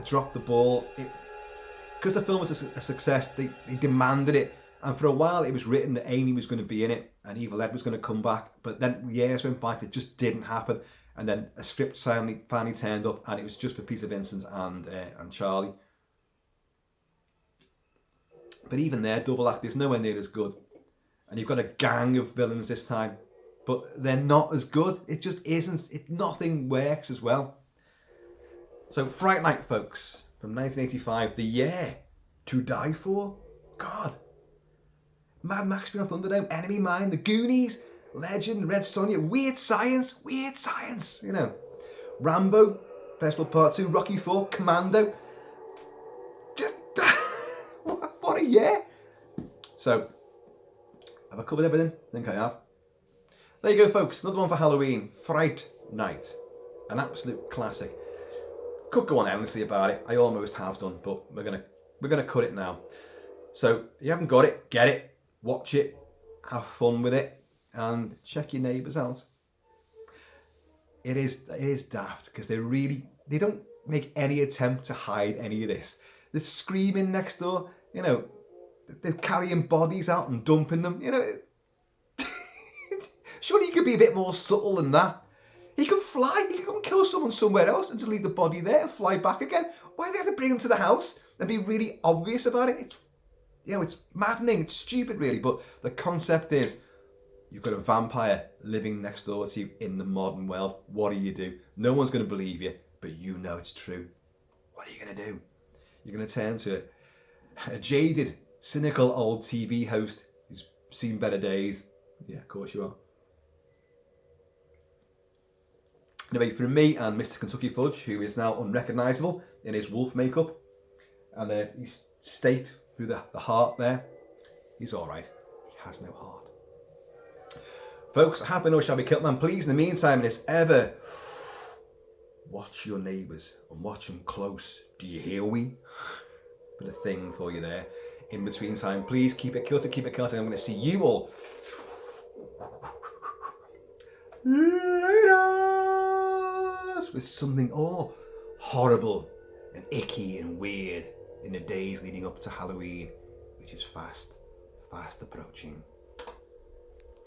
dropped the ball. Because the film was a success, they demanded it. And for a while, it was written that Amy was going to be in it and Evil Ed was going to come back. But then years went by, it just didn't happen. And then a script finally turned up, and it was just for Peter Vincent and Charlie. But even their double act is nowhere near as good. And you've got a gang of villains this time, but they're not as good. It just isn't. Nothing works as well. So Fright Night, folks, from 1985, the year to die for. God. Mad Max Beyond Thunderdome, Enemy Mine, The Goonies, Legend, Red Sonja, Weird Science, Rambo, First Blood Part 2, Rocky 4, Commando. What a year. So, have I covered everything? I think I have. There you go, folks. Another one for Halloween. Fright Night. An absolute classic. Could go on endlessly about it. I almost have done, but we're gonna cut it now. So, if you haven't got it, get it, watch it, have fun with it, and check your neighbours out. It is daft because they don't make any attempt to hide any of this. They're screaming next door, they're carrying bodies out and dumping them, Surely you could be a bit more subtle than that. He could fly, he could go and kill someone somewhere else and just leave the body there and fly back again. Why do they have to bring him to the house and be really obvious about it? It's maddening, it's stupid really, but the concept is, you've got a vampire living next door to you in the modern world. What do you do? No one's going to believe you, but you know it's true. What are you going to do? You're going to turn to a jaded, cynical old TV host who's seen better days. Yeah, of course you are. Anyway, from me and Mr. Kentucky Fudge, who is now unrecognisable in his wolf makeup, and he's staked through the heart there. He's all right. He has no heart. Folks, happy no shall be Kilt-Man. Please, in the meantime, and it's ever, watch your neighbours and watch them close. Do you hear we? Bit of thing for you there. In between time, please keep it kilted, keep it kilted. I'm going to see you all later with something horrible and icky and weird in the days leading up to Halloween, which is fast approaching.